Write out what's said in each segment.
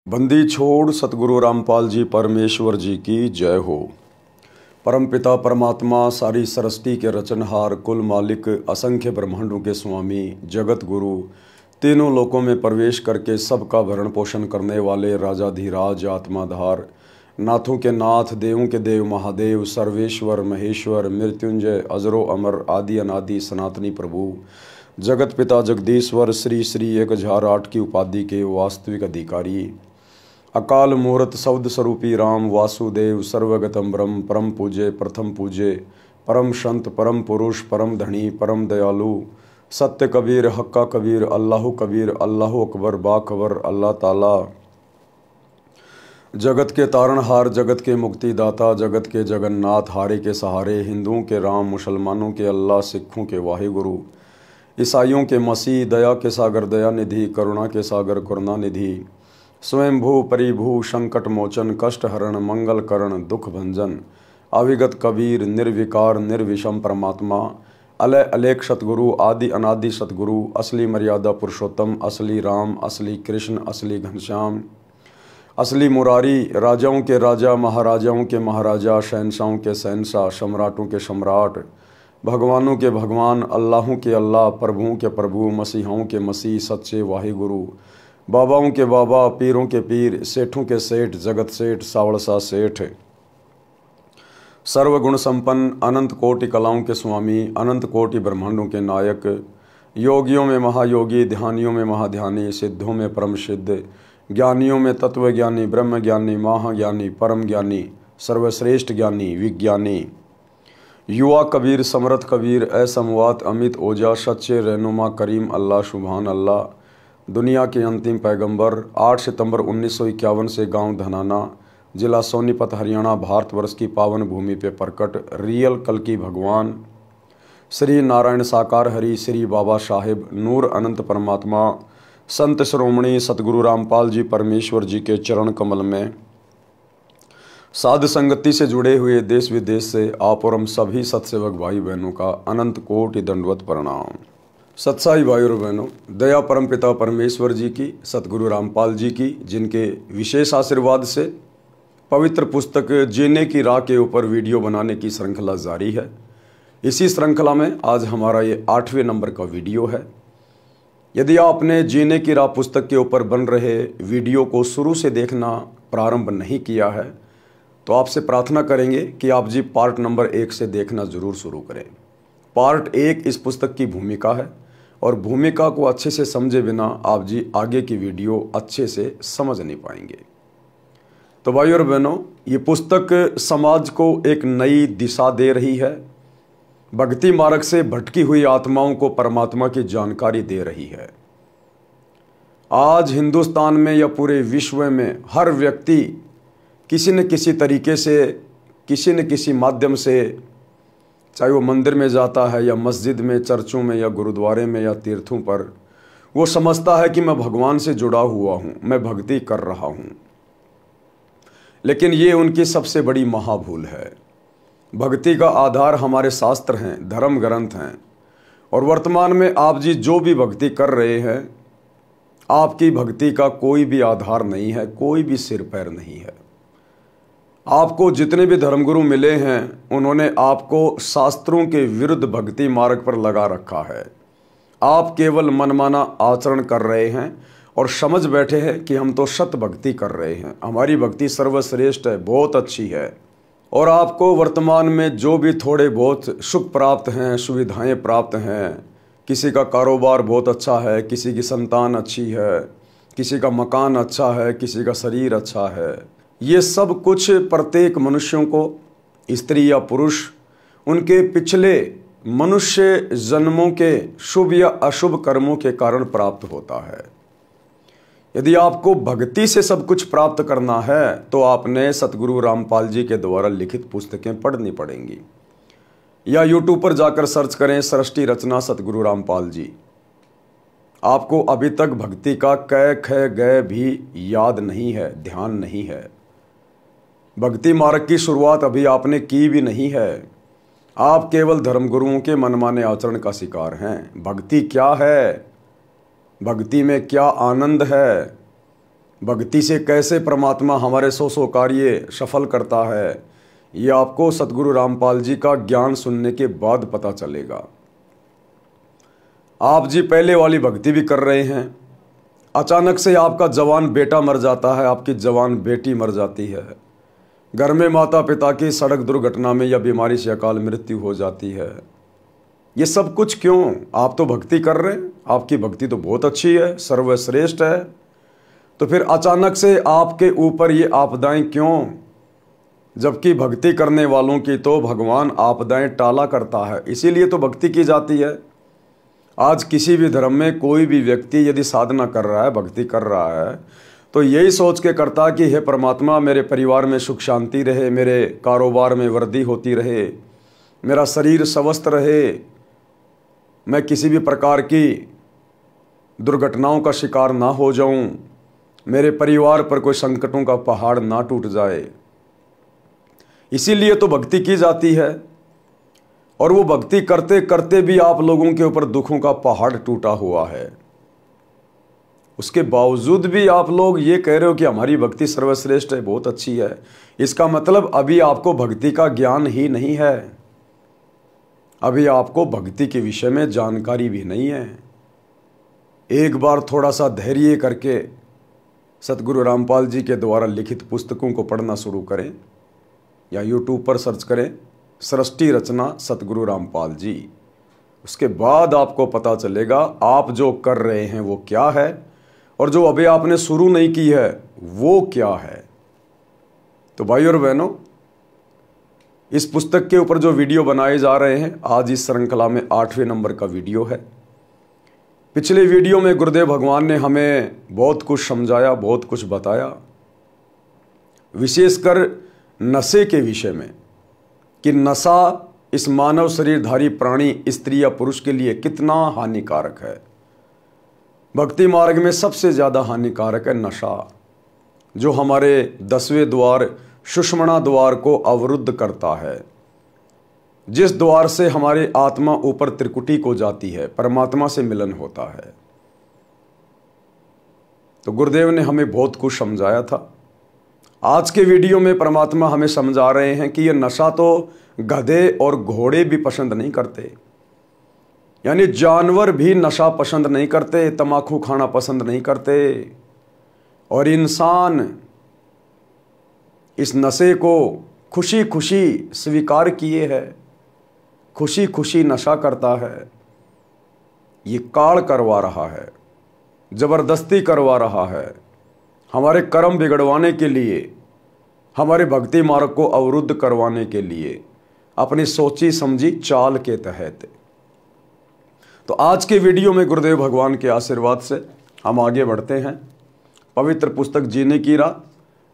बंदी छोड़ सतगुरु रामपाल जी परमेश्वर जी की जय हो। परमपिता परमात्मा सारी सृष्टि के रचनहार कुल मालिक असंख्य ब्रह्मांडों के स्वामी जगत गुरु तीनों लोकों में प्रवेश करके सबका भरण पोषण करने वाले राजाधिराज आत्माधार नाथों के नाथ देवों के देव महादेव सर्वेश्वर महेश्वर मृत्युंजय अजरो अमर आदि अनादि सनातनी प्रभु जगत पिता जगदीश्वर श्री श्री 1008 की उपाधि के वास्तविक अधिकारी अकाल मूर्त शब्द स्वरूपी राम वासुदेव सर्वगतम ब्रह्म परम पूज्य प्रथम पूज्य परम संत परम पुरुष परम धनी परम दयालु सत्य कबीर हक्का कबीर अल्लाह अकबर बाखबर अल्लाह ताला जगत के तारणहार जगत के मुक्तिदाता जगत के जगन्नाथ हारे के सहारे हिंदुओं के राम मुसलमानों के अल्लाह सिखों के वाहिगुरु ईसाइयों के मसीह दया के सागर दया निधि करुणा के सागर करुणा निधि स्वयंभू परिभू संकट मोचन कष्ट हरण मंगल करण दुख भंजन अविगत कबीर निर्विकार निर्विषम परमात्मा अलय अलेख सतगुरु आदि अनादि सतगुरु असली मर्यादा पुरुषोत्तम असली राम असली कृष्ण असली घनश्याम असली मुरारी राजाओं के राजा महाराजाओं के महाराजा शहनशाहों के शहनशाह सम्राटों के सम्राट भगवानों के भगवान अल्लाहों के अल्लाह प्रभुओं के प्रभु मसीहों के मसीह सच्चे वाहिगुरु बाबाओं के बाबा पीरों के पीर सेठों के सेठ जगत सेठ सावड़सा सेठ सर्वगुण संपन्न अनंत कोटि कलाओं के स्वामी अनंत कोटि ब्रह्मांडों के नायक योगियों में महायोगी ध्यानियों में महाध्यानी सिद्धों में परम सिद्ध ज्ञानियों में तत्वज्ञानी ब्रह्म ज्ञानी महाज्ञानी परम ज्ञानी सर्वश्रेष्ठ ज्ञानी विज्ञानी युवा कबीर समर्थ कबीर असमवात अमित ओजा सच्चे रहनुमा करीम अल्लाह सुभान अल्लाह दुनिया के अंतिम पैगंबर 8 सितंबर 1951 से गांव धनाना जिला सोनीपत हरियाणा भारतवर्ष की पावन भूमि पे प्रकट रियल कल की भगवान श्री नारायण साकार हरि श्री बाबा साहेब नूर अनंत परमात्मा संत श्रोमणी सतगुरु रामपाल जी परमेश्वर जी के चरण कमल में साध संगति से जुड़े हुए देश विदेश से आप और हम सभी सत्सेवक भाई बहनों का अनंत कोटि दंडवत प्रणाम। सत्साई भाई और बहनों, दया परम पिता परमेश्वर जी की सतगुरु रामपाल जी की जिनके विशेष आशीर्वाद से पवित्र पुस्तक जीने की राह के ऊपर वीडियो बनाने की श्रृंखला जारी है। इसी श्रृंखला में आज हमारा ये 8वें नंबर का वीडियो है। यदि आपने जीने की राह पुस्तक के ऊपर बन रहे वीडियो को शुरू से देखना प्रारंभ नहीं किया है तो आपसे प्रार्थना करेंगे कि आप जी पार्ट नंबर 1 से देखना ज़रूर शुरू करें। पार्ट 1 इस पुस्तक की भूमिका है और भूमिका को अच्छे से समझे बिना आप जी आगे की वीडियो अच्छे से समझ नहीं पाएंगे। तो भाई और बहनों, ये पुस्तक समाज को एक नई दिशा दे रही है, भक्ति मार्ग से भटकी हुई आत्माओं को परमात्मा की जानकारी दे रही है। आज हिंदुस्तान में या पूरे विश्व में हर व्यक्ति किसी न किसी तरीके से किसी न किसी माध्यम से, चाहे वो मंदिर में जाता है या मस्जिद में चर्चों में या गुरुद्वारे में या तीर्थों पर, वो समझता है कि मैं भगवान से जुड़ा हुआ हूँ, मैं भक्ति कर रहा हूँ। लेकिन ये उनकी सबसे बड़ी महाभूल है। भक्ति का आधार हमारे शास्त्र हैं, धर्म ग्रंथ हैं, और वर्तमान में आप जी जो भी भक्ति कर रहे हैं, आपकी भक्ति का कोई भी आधार नहीं है, कोई भी सिर पैर नहीं है। आपको जितने भी धर्मगुरु मिले हैं उन्होंने आपको शास्त्रों के विरुद्ध भक्ति मार्ग पर लगा रखा है। आप केवल मनमाना आचरण कर रहे हैं और समझ बैठे हैं कि हम तो सत भक्ति कर रहे हैं, हमारी भक्ति सर्वश्रेष्ठ है, बहुत अच्छी है। और आपको वर्तमान में जो भी थोड़े बहुत सुख प्राप्त हैं, सुविधाएं प्राप्त हैं, किसी का कारोबार बहुत अच्छा है, किसी की संतान अच्छी है, किसी का मकान अच्छा है, किसी का शरीर अच्छा है, ये सब कुछ प्रत्येक मनुष्यों को, स्त्री या पुरुष, उनके पिछले मनुष्य जन्मों के शुभ या अशुभ कर्मों के कारण प्राप्त होता है। यदि आपको भक्ति से सब कुछ प्राप्त करना है तो आपने सतगुरु रामपाल जी के द्वारा लिखित पुस्तकें पढ़नी पड़ेंगी, या यूट्यूब पर जाकर सर्च करें सृष्टि रचना सतगुरु रामपाल जी। आपको अभी तक भक्ति का कै ख गए भी याद नहीं है, ध्यान नहीं है। भक्ति मार्ग की शुरुआत अभी आपने की भी नहीं है। आप केवल धर्मगुरुओं के मनमाने आचरण का शिकार हैं। भक्ति क्या है? भक्ति में क्या आनंद है? भक्ति से कैसे परमात्मा हमारे सौ कार्य सफल करता है, ये आपको सतगुरु रामपाल जी का ज्ञान सुनने के बाद पता चलेगा। आप जी पहले वाली भक्ति भी कर रहे हैं, अचानक से आपका जवान बेटा मर जाता है, आपकी जवान बेटी मर जाती है, घर में माता पिता की सड़क दुर्घटना में या बीमारी से अकाल मृत्यु हो जाती है। ये सब कुछ क्यों? आप तो भक्ति कर रहे हैं, आपकी भक्ति तो बहुत अच्छी है, सर्वश्रेष्ठ है, तो फिर अचानक से आपके ऊपर ये आपदाएं क्यों? जबकि भक्ति करने वालों की तो भगवान आपदाएं टाला करता है, इसीलिए तो भक्ति की जाती है। आज किसी भी धर्म में कोई भी व्यक्ति यदि साधना कर रहा है, भक्ति कर रहा है, तो यही सोच के करता कि हे परमात्मा मेरे परिवार में सुख शांति रहे, मेरे कारोबार में वृद्धि होती रहे, मेरा शरीर स्वस्थ रहे, मैं किसी भी प्रकार की दुर्घटनाओं का शिकार ना हो जाऊं, मेरे परिवार पर कोई संकटों का पहाड़ ना टूट जाए। इसीलिए तो भक्ति की जाती है। और वो भक्ति करते करते भी आप लोगों के ऊपर दुखों का पहाड़ टूटा हुआ है, उसके बावजूद भी आप लोग ये कह रहे हो कि हमारी भक्ति सर्वश्रेष्ठ है, बहुत अच्छी है। इसका मतलब अभी आपको भक्ति का ज्ञान ही नहीं है, अभी आपको भक्ति के विषय में जानकारी भी नहीं है। एक बार थोड़ा सा धैर्य करके सतगुरु रामपाल जी के द्वारा लिखित पुस्तकों को पढ़ना शुरू करें, या यूट्यूब पर सर्च करें सृष्टि रचना सतगुरु रामपाल जी। उसके बाद आपको पता चलेगा आप जो कर रहे हैं वो क्या है, और जो अभी आपने शुरू नहीं की है वो क्या है। तो भाई और बहनों, इस पुस्तक के ऊपर जो वीडियो बनाए जा रहे हैं, आज इस श्रृंखला में 8वें नंबर का वीडियो है। पिछले वीडियो में गुरुदेव भगवान ने हमें बहुत कुछ समझाया, बहुत कुछ बताया, विशेषकर नशे के विषय में, कि नशा इस मानव शरीरधारी प्राणी स्त्री या पुरुष के लिए कितना हानिकारक है। भक्ति मार्ग में सबसे ज़्यादा हानिकारक है नशा, जो हमारे 10वें द्वार सुषुम्ना द्वार को अवरुद्ध करता है, जिस द्वार से हमारी आत्मा ऊपर त्रिकुटी को जाती है, परमात्मा से मिलन होता है। तो गुरुदेव ने हमें बहुत कुछ समझाया था। आज के वीडियो में परमात्मा हमें समझा रहे हैं कि ये नशा तो गधे और घोड़े भी पसंद नहीं करते, यानी जानवर भी नशा पसंद नहीं करते, तम्बाकू खाना पसंद नहीं करते, और इंसान इस नशे को खुशी खुशी स्वीकार किए है, खुशी खुशी नशा करता है। ये काल करवा रहा है, जबरदस्ती करवा रहा है, हमारे कर्म बिगड़वाने के लिए, हमारे भक्ति मार्ग को अवरुद्ध करवाने के लिए, अपनी सोची समझी चाल के तहत। तो आज के वीडियो में गुरुदेव भगवान के आशीर्वाद से हम आगे बढ़ते हैं। पवित्र पुस्तक जीने की राह,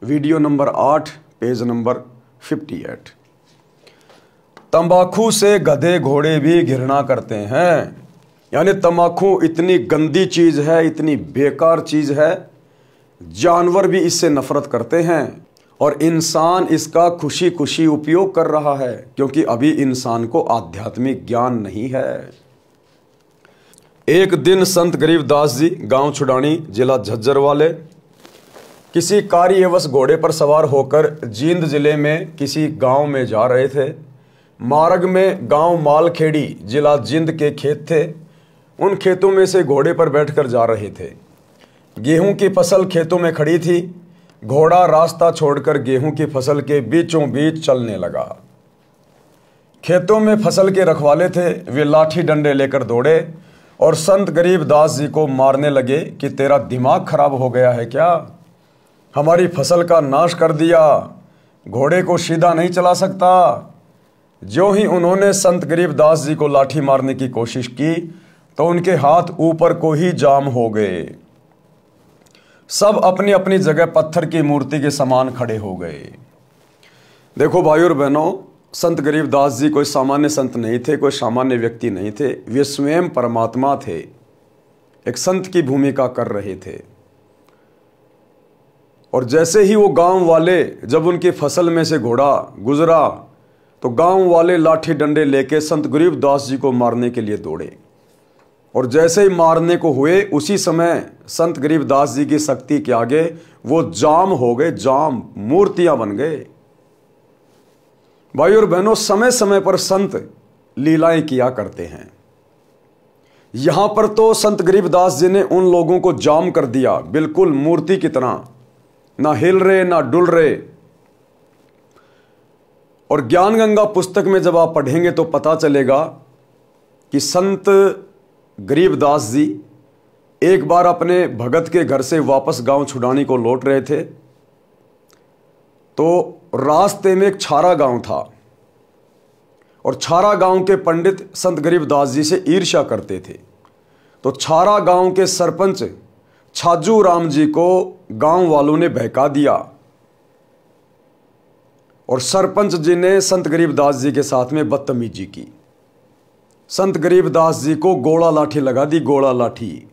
वीडियो नंबर 8, पेज नंबर 58। तंबाकू से गधे घोड़े भी घृणा करते हैं, यानी तंबाकू इतनी गंदी चीज है, इतनी बेकार चीज है, जानवर भी इससे नफरत करते हैं, और इंसान इसका खुशी खुशी उपयोग कर रहा है, क्योंकि अभी इंसान को आध्यात्मिक ज्ञान नहीं है। एक दिन संत गरीबदास जी गांव छुडानी जिला झज्जर वाले किसी कार्यवश घोड़े पर सवार होकर जींद जिले में किसी गांव में जा रहे थे। मार्ग में गांव मालखेड़ी जिला जींद के खेत थे। उन खेतों में से घोड़े पर बैठकर जा रहे थे। गेहूं की फसल खेतों में खड़ी थी। घोड़ा रास्ता छोड़कर गेहूं की फसल के बीचों बीच चलने लगा। खेतों में फसल के रखवाले थे, वे लाठी डंडे लेकर दौड़े और संत गरीबदास जी को मारने लगे कि तेरा दिमाग खराब हो गया है क्या, हमारी फसल का नाश कर दिया, घोड़े को सीधा नहीं चला सकता। जो ही उन्होंने संत गरीबदास जी को लाठी मारने की कोशिश की तो उनके हाथ ऊपर को ही जाम हो गए। सब अपनी अपनी जगह पत्थर की मूर्ति के समान खड़े हो गए। देखो भाइयों और बहनों, संत गरीबदास जी कोई सामान्य संत नहीं थे, कोई सामान्य व्यक्ति नहीं थे। वे स्वयं परमात्मा थे, एक संत की भूमिका कर रहे थे। और जैसे ही वो गांव वाले, जब उनकी फसल में से घोड़ा गुजरा तो गांव वाले लाठी डंडे लेके संत गरीबदास जी को मारने के लिए दौड़े। और जैसे ही मारने को हुए उसी समय संत गरीबदास जी की शक्ति के आगे वो जाम हो गए, जाम, मूर्तियां बन गए। भाई और बहनों, समय समय पर संत लीलाएं किया करते हैं। यहां पर तो संत गरीबदास जी ने उन लोगों को जाम कर दिया, बिल्कुल मूर्ति की तरह, ना हिल रहे ना डुल रहे। और ज्ञान गंगा पुस्तक में जब आप पढ़ेंगे तो पता चलेगा कि संत गरीबदास जी एक बार अपने भगत के घर से वापस गांव छुड़ानी को लौट रहे थे, तो रास्ते में एक छारा गांव था और छारा गांव के पंडित संत गरीबदास जी से ईर्ष्या करते थे। तो छारा गांव के सरपंच छाजू राम जी को गांव वालों ने बहका दिया और सरपंच जी ने संत गरीबदास जी के साथ में बदतमीजी की। संत गरीबदास जी को गोला लाठी लगा दी, गोला लाठी,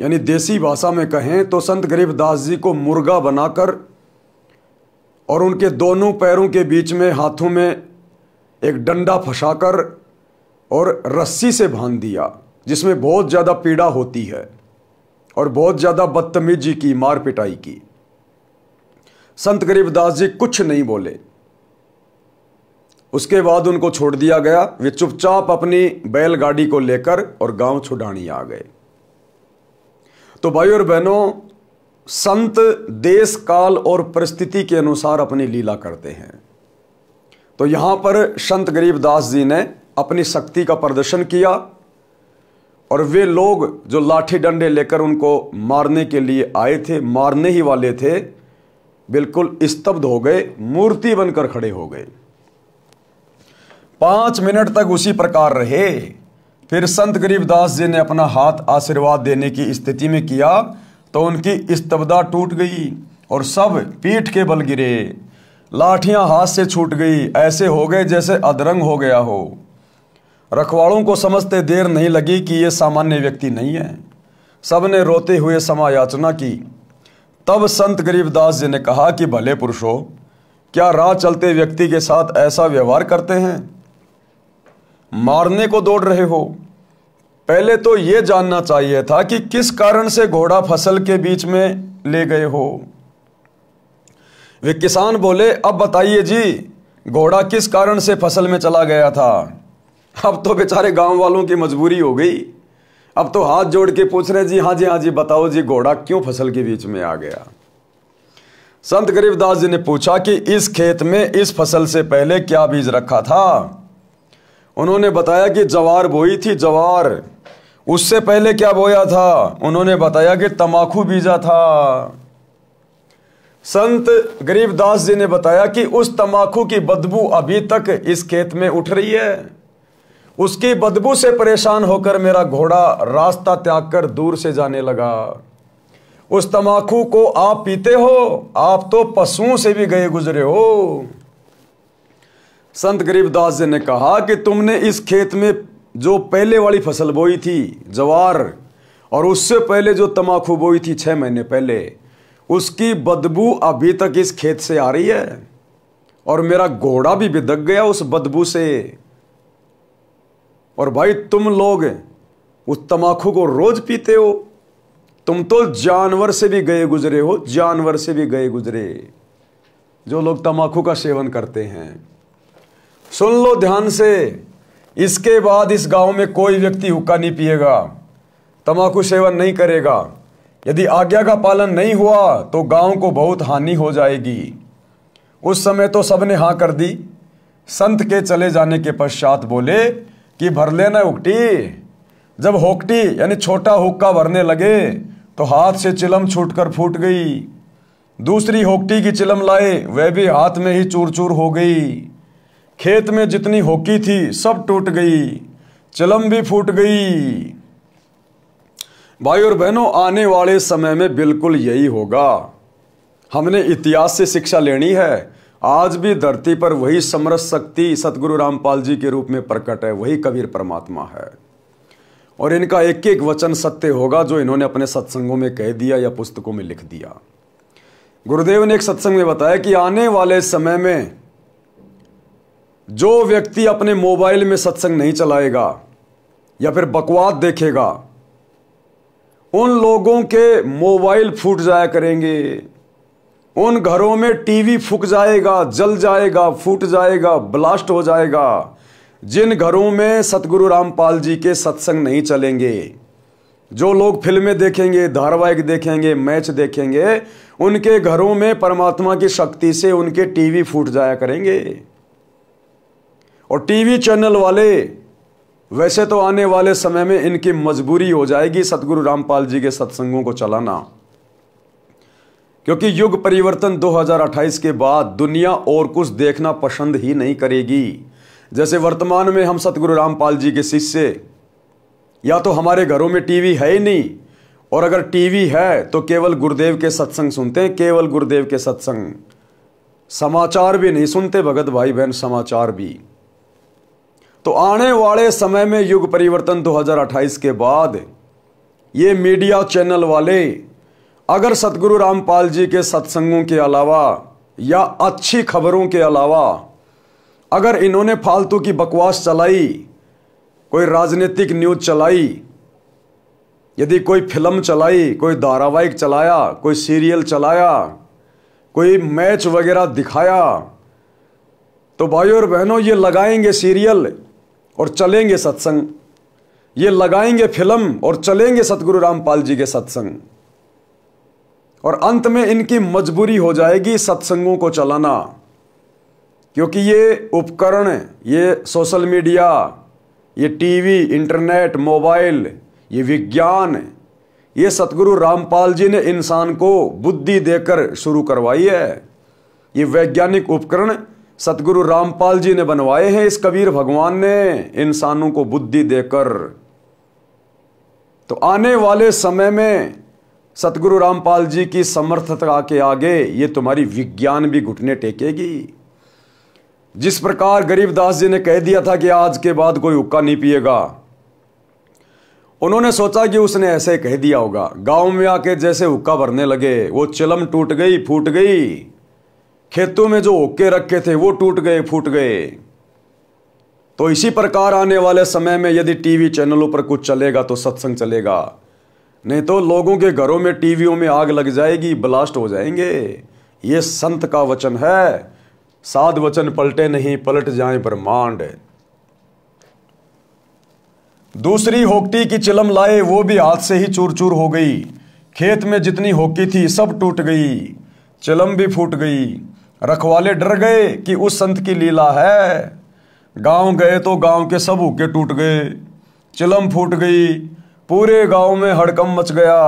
यानी देसी भाषा में कहें तो संत गरीबदास जी को मुर्गा बनाकर और उनके दोनों पैरों के बीच में हाथों में एक डंडा फंसाकर और रस्सी से बांध दिया, जिसमें बहुत ज़्यादा पीड़ा होती है और बहुत ज़्यादा बदतमीजी की, मार पिटाई की। संत गरीबदास जी कुछ नहीं बोले। उसके बाद उनको छोड़ दिया गया। वे चुपचाप अपनी बैलगाड़ी को लेकर और गांव छुड़ानी आ गए। तो भाई और बहनों, संत देश काल और परिस्थिति के अनुसार अपनी लीला करते हैं। तो यहां पर संत गरीबदास जी ने अपनी शक्ति का प्रदर्शन किया और वे लोग जो लाठी डंडे लेकर उनको मारने के लिए आए थे, मारने ही वाले थे, बिल्कुल स्तब्ध हो गए, मूर्ति बनकर खड़े हो गए। 5 मिनट तक उसी प्रकार रहे। फिर संत गरीबदास जी ने अपना हाथ आशीर्वाद देने की स्थिति में किया तो उनकी स्तब्धता टूट गई और सब पीठ के बल गिरे, लाठियां हाथ से छूट गई, ऐसे हो गए जैसे अधरंग हो गया हो। रखवालों को समझते देर नहीं लगी कि ये सामान्य व्यक्ति नहीं है। सब ने रोते हुए क्षमा याचना की। तब संत गरीबदास जी ने कहा कि भले पुरुषों, क्या राह चलते व्यक्ति के साथ ऐसा व्यवहार करते हैं? मारने को दौड़ रहे हो। पहले तो यह जानना चाहिए था कि किस कारण से घोड़ा फसल के बीच में ले गए हो। वे किसान बोले, अब बताइए जी, घोड़ा किस कारण से फसल में चला गया था? अब तो बेचारे गांव वालों की मजबूरी हो गई। अब तो हाथ जोड़ के पूछ रहे, जी हाँ जी, हाँ जी, बताओ जी, घोड़ा क्यों फसल के बीच में आ गया? संत गरीबदास जी ने पूछा कि इस खेत में इस फसल से पहले क्या बीज रखा था? उन्होंने बताया कि जवार बोई थी, जवार। उससे पहले क्या बोया था? उन्होंने बताया कि तमाकू बीजा था। संत गरीबदास जी ने बताया कि उस तमाकू की बदबू अभी तक इस खेत में उठ रही है। उसकी बदबू से परेशान होकर मेरा घोड़ा रास्ता त्याग कर दूर से जाने लगा। उस तमाकू को आप पीते हो? आप तो पशुओं से भी गए गुजरे हो। संत गरीबदास जी ने कहा कि तुमने इस खेत में जो पहले वाली फसल बोई थी, जवार, और उससे पहले जो तमाकू बोई थी 6 महीने पहले, उसकी बदबू अभी तक इस खेत से आ रही है और मेरा घोड़ा भी बिदक गया उस बदबू से। और भाई, तुम लोग उस तमाकू को रोज पीते हो। तुम तो जानवर से भी गए गुजरे हो, जानवर से भी गए गुजरे, जो लोग तमाकू का सेवन करते हैं। सुन लो ध्यान से, इसके बाद इस गांव में कोई व्यक्ति हुक्का नहीं पिएगा, तमाकू सेवन नहीं करेगा। यदि आज्ञा का पालन नहीं हुआ तो गांव को बहुत हानि हो जाएगी। उस समय तो सबने हाँ कर दी। संत के चले जाने के पश्चात बोले कि भर लेना हुक्टी। जब होकटी यानी छोटा हुक्का भरने लगे तो हाथ से चिलम छूटकर फूट गई। दूसरी होकटी की चिलम लाए, वह भी हाथ में ही चूर चूर हो गई। खेत में जितनी होकी थी सब टूट गई, चिलम भी फूट गई। भाई और बहनों, आने वाले समय में बिल्कुल यही होगा। हमने इतिहास से शिक्षा लेनी है। आज भी धरती पर वही समरस शक्ति सतगुरु रामपाल जी के रूप में प्रकट है, वही कबीर परमात्मा है। और इनका एक एक वचन सत्य होगा जो इन्होंने अपने सत्संगों में कह दिया या पुस्तकों में लिख दिया। गुरुदेव ने एक सत्संग में बताया कि आने वाले समय में जो व्यक्ति अपने मोबाइल में सत्संग नहीं चलाएगा, या फिर बकवास देखेगा, उन लोगों के मोबाइल फूट जाया करेंगे, उन घरों में टीवी फूक जाएगा, जल जाएगा, फूट जाएगा, ब्लास्ट हो जाएगा। जिन घरों में सतगुरु रामपाल जी के सत्संग नहीं चलेंगे, जो लोग फिल्में देखेंगे, धारावाहिक देखेंगे, मैच देखेंगे, उनके घरों में परमात्मा की शक्ति से उनके टीवी फूट जाया करेंगे। और टीवी चैनल वाले वैसे तो आने वाले समय में इनकी मजबूरी हो जाएगी सतगुरु रामपाल जी के सत्संगों को चलाना, क्योंकि युग परिवर्तन 2028 के बाद दुनिया और कुछ देखना पसंद ही नहीं करेगी। जैसे वर्तमान में हम सतगुरु रामपाल जी के शिष्य, या तो हमारे घरों में टीवी है ही नहीं, और अगर टीवी है तो केवल गुरुदेव के सत्संग सुनते हैं, केवल गुरुदेव के सत्संग, समाचार भी नहीं सुनते भगत भाई बहन, समाचार भी। तो आने वाले समय में युग परिवर्तन 2028 के बाद ये मीडिया चैनल वाले अगर सतगुरु रामपाल जी के सत्संगों के अलावा या अच्छी खबरों के अलावा अगर इन्होंने फालतू की बकवास चलाई, कोई राजनीतिक न्यूज चलाई, यदि कोई फिल्म चलाई, कोई धारावाहिक चलाया, कोई सीरियल चलाया, कोई मैच वगैरह दिखाया, तो भाइयों और बहनों ये लगाएंगे सीरियल और चलेंगे सत्संग, ये लगाएंगे फिल्म और चलेंगे सतगुरु रामपाल जी के सत्संग। और अंत में इनकी मजबूरी हो जाएगी सत्संगों को चलाना, क्योंकि ये उपकरण, ये सोशल मीडिया, ये टीवी, इंटरनेट, मोबाइल, ये विज्ञान, ये सतगुरु रामपाल जी ने इंसान को बुद्धि देकर शुरू करवाई है। ये वैज्ञानिक उपकरण सतगुरु रामपाल जी ने बनवाए हैं, इस कबीर भगवान ने इंसानों को बुद्धि देकर। तो आने वाले समय में सतगुरु रामपाल जी की समर्थता के आगे ये तुम्हारी विज्ञान भी घुटने टेकेगी। जिस प्रकार गरीबदास जी ने कह दिया था कि आज के बाद कोई हुक्का नहीं पिएगा, उन्होंने सोचा कि उसने ऐसे कह दिया होगा। गांव में आके जैसे हुक्का भरने लगे, वो चिलम टूट गई, फूट गई। खेतों में जो हुक्के रखे थे वो टूट गए, फूट गए। तो इसी प्रकार आने वाले समय में यदि टीवी चैनलों पर कुछ चलेगा तो सत्संग चलेगा, नहीं तो लोगों के घरों में टीवियों में आग लग जाएगी, ब्लास्ट हो जाएंगे। ये संत का वचन है, साध वचन पलटे नहीं, पलट जाए ब्रह्मांड। दूसरी होक्टी की चिलम लाए, वो भी हाथ से ही चूर चूर हो गई। खेत में जितनी होकी थी सब टूट गई, चिलम भी फूट गई। रखवाले डर गए कि उस संत की लीला है। गांव गए तो गांव के सब हुक्के टूट गए, चिलम फूट गई। पूरे गांव में हड़कंप मच गया,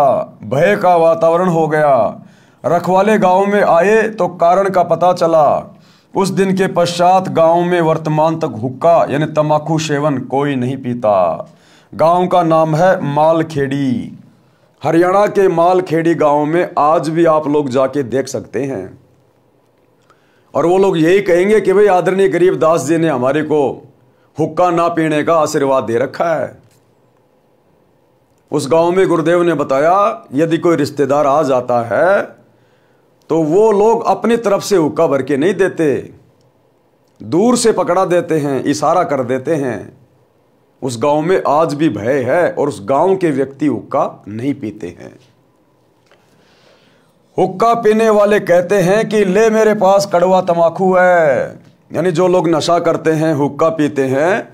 भय का वातावरण हो गया। रखवाले गांव में आए तो कारण का पता चला। उस दिन के पश्चात गांव में वर्तमान तक हुक्का यानी तंबाकू सेवन कोई नहीं पीता। गांव का नाम है मालखेड़ी। हरियाणा के मालखेड़ी गांव में आज भी आप लोग जाके देख सकते हैं। और वो लोग यही कहेंगे कि भाई आदरणीय गरीबदास जी ने हमारे को हुक्का ना पीने का आशीर्वाद दे रखा है। उस गांव में गुरुदेव ने बताया यदि कोई रिश्तेदार आ जाता है तो वो लोग अपनी तरफ से हुक्का भर के नहीं देते, दूर से पकड़ा देते हैं, इशारा कर देते हैं। उस गांव में आज भी भय है और उस गांव के व्यक्ति हुक्का नहीं पीते हैं। हुक्का पीने वाले कहते हैं कि ले मेरे पास कड़वा तंबाकू है। यानी जो लोग नशा करते हैं, हुक्का पीते हैं,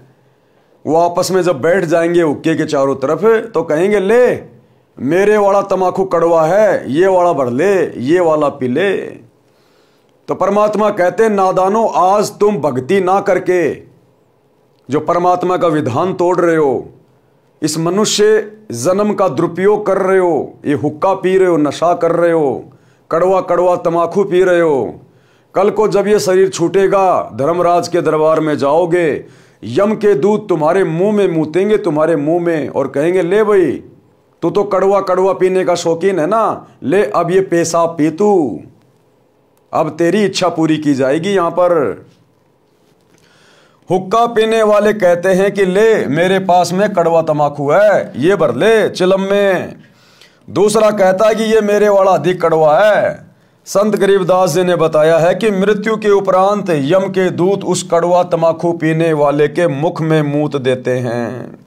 वो आपस में जब बैठ जाएंगे हुक्के के चारों तरफ तो कहेंगे ले मेरे वाला तंबाकू कड़वा है, ये वाला भर ले, ये वाला पी ले। तो परमात्मा कहते हैं नादानो, आज तुम भक्ति ना करके जो परमात्मा का विधान तोड़ रहे हो, इस मनुष्य जन्म का दुरुपयोग कर रहे हो, ये हुक्का पी रहे हो, नशा कर रहे हो, कड़वा कड़वा तंबाकू पी रहे हो। कल को जब ये शरीर छूटेगा, धर्मराज के दरबार में जाओगे, यम के दूत तुम्हारे मुंह में मूतेंगे, तुम्हारे मुंह में, और कहेंगे ले भाई तू तो कड़वा कड़वा पीने का शौकीन है ना, ले अब ये पेशाब पी तू, अब तेरी इच्छा पूरी की जाएगी। यहां पर हुक्का पीने वाले कहते हैं कि ले मेरे पास में कड़वा तंबाकू है, ये भर ले चिलम में। दूसरा कहता है कि ये मेरे वाला अधिक कड़वा है। संत गरीबदास जी ने बताया है कि मृत्यु के उपरांत यम के दूत उस कड़वा तंबाकू पीने वाले के मुख में मूत देते हैं।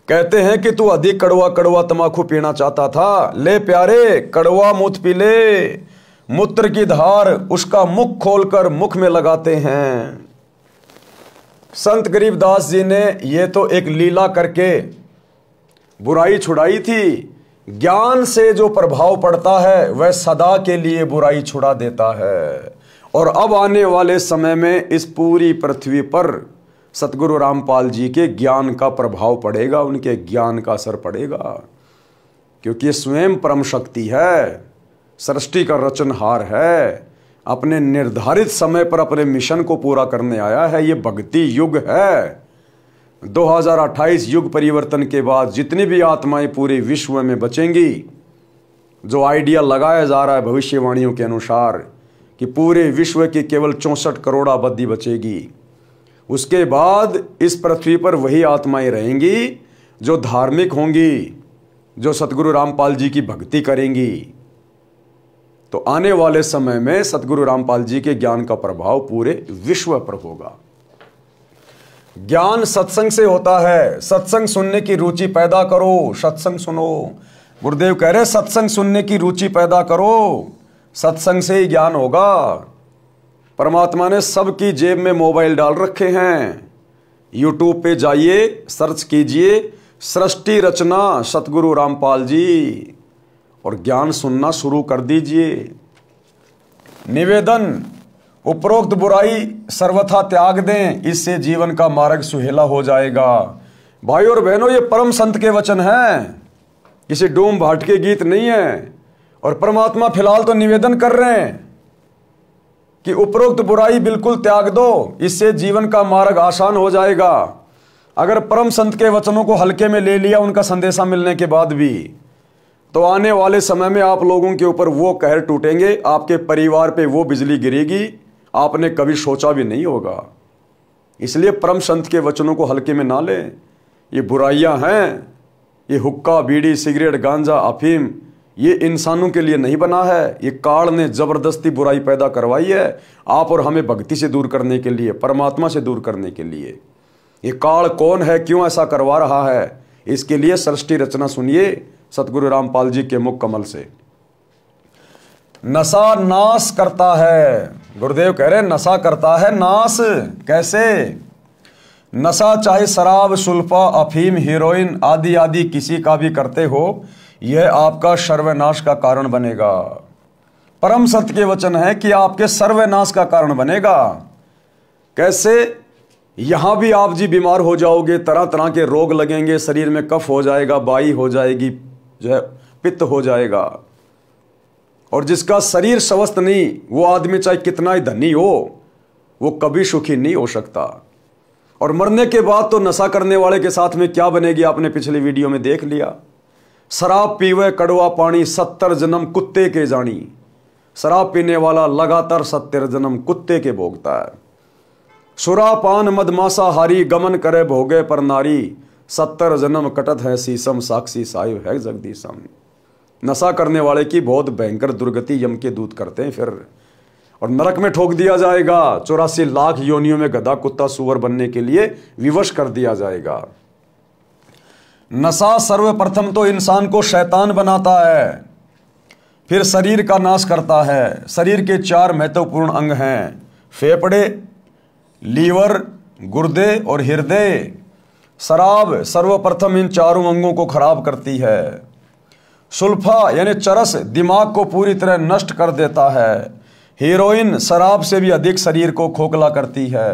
कहते हैं कि तू अधिक कड़वा कड़वा तमाकू पीना चाहता था, ले प्यारे कड़वा मूत पी ले, मूत्र की धार उसका मुख खोलकर मुख में लगाते हैं। संत गरीबदास जी ने ये तो एक लीला करके बुराई छुड़ाई थी। ज्ञान से जो प्रभाव पड़ता है वह सदा के लिए बुराई छुड़ा देता है। और अब आने वाले समय में इस पूरी पृथ्वी पर सतगुरु रामपाल जी के ज्ञान का प्रभाव पड़ेगा, उनके ज्ञान का असर पड़ेगा, क्योंकि स्वयं परम शक्ति है, सृष्टि का रचनहार है, अपने निर्धारित समय पर अपने मिशन को पूरा करने आया है। ये भक्ति युग है। 2028 युग परिवर्तन के बाद जितनी भी आत्माएं पूरे विश्व में बचेंगी, जो आइडिया लगाया जा रहा है भविष्यवाणियों के अनुसार कि पूरे विश्व की केवल 64 करोड़ आबादी बचेगी, उसके बाद इस पृथ्वी पर वही आत्माएं रहेंगी जो धार्मिक होंगी, जो सतगुरु रामपाल जी की भक्ति करेंगी। तो आने वाले समय में सतगुरु रामपाल जी के ज्ञान का प्रभाव पूरे विश्व पर होगा। ज्ञान सत्संग से होता है। सत्संग सुनने की रुचि पैदा करो, सत्संग सुनो। गुरुदेव कह रहे सत्संग सुनने की रुचि पैदा करो, सत्संग से ही ज्ञान होगा। परमात्मा ने सबकी जेब में मोबाइल डाल रखे हैं। यूट्यूब पे जाइए, सर्च कीजिए सृष्टि रचना सतगुरु रामपाल जी, और ज्ञान सुनना शुरू कर दीजिए। निवेदन, उपरोक्त बुराई सर्वथा त्याग दें, इससे जीवन का मार्ग सुहेला हो जाएगा। भाई और बहनों, ये परम संत के वचन हैं, किसी डूम भाट के गीत नहीं है। और परमात्मा फिलहाल तो निवेदन कर रहे हैं कि उपरोक्त बुराई बिल्कुल त्याग दो, इससे जीवन का मार्ग आसान हो जाएगा। अगर परम संत के वचनों को हल्के में ले लिया उनका संदेशा मिलने के बाद भी, तो आने वाले समय में आप लोगों के ऊपर वो कहर टूटेंगे, आपके परिवार पे वो बिजली गिरेगी, आपने कभी सोचा भी नहीं होगा। इसलिए परम संत के वचनों को हल्के में ना लें। ये बुराइयां हैं, ये हुक्का, बीड़ी, सिगरेट, गांजा, अफीम, ये इंसानों के लिए नहीं बना है। ये काल ने जबरदस्ती बुराई पैदा करवाई है आप और हमें भक्ति से दूर करने के लिए, परमात्मा से दूर करने के लिए। ये काल कौन है, क्यों ऐसा करवा रहा है, इसके लिए सृष्टि रचना सुनिए सतगुरु रामपाल जी के मुख कमल से। नशा नाश करता है, गुरुदेव कह रहे नशा करता है नाश। कैसे? नशा चाहे शराब, सुल्फा, अफीम, हीरोइन आदि आदि किसी का भी करते हो, यह आपका सर्वनाश का कारण बनेगा। परम सत्य के वचन है कि आपके सर्वनाश का कारण बनेगा। कैसे? यहां भी आप जी बीमार हो जाओगे, तरह तरह के रोग लगेंगे, शरीर में कफ हो जाएगा, बाई हो जाएगी, जो है पित्त हो जाएगा। और जिसका शरीर स्वस्थ नहीं, वो आदमी चाहे कितना ही धनी हो, वो कभी सुखी नहीं हो सकता। और मरने के बाद तो नशा करने वाले के साथ में क्या बनेगी, आपने पिछली वीडियो में देख लिया। शराब पीवे कड़वा पानी, 70 जन्म कुत्ते के जानी। शराब पीने वाला लगातार 70 जन्म कुत्ते के भोगता है। सुरापान मदमासा हारी, गमन करे भोगे पर नारी, 70 जन्म कटत है शीशम, साक्षी साहिब है जगदीशम। नशा करने वाले की बहुत भयंकर दुर्गति यम के दूत करते हैं फिर, और नरक में ठोक दिया जाएगा। 84 लाख योनियों में गधा, कुत्ता, सुअर बनने के लिए विवश कर दिया जाएगा। नशा सर्वप्रथम तो इंसान को शैतान बनाता है, फिर शरीर का नाश करता है। शरीर के 4 महत्वपूर्ण अंग हैं, फेफड़े, लीवर, गुर्दे और हृदय। शराब सर्वप्रथम इन चारों अंगों को खराब करती है। सुल्फा यानी चरस दिमाग को पूरी तरह नष्ट कर देता है। हीरोइन शराब से भी अधिक शरीर को खोखला करती है।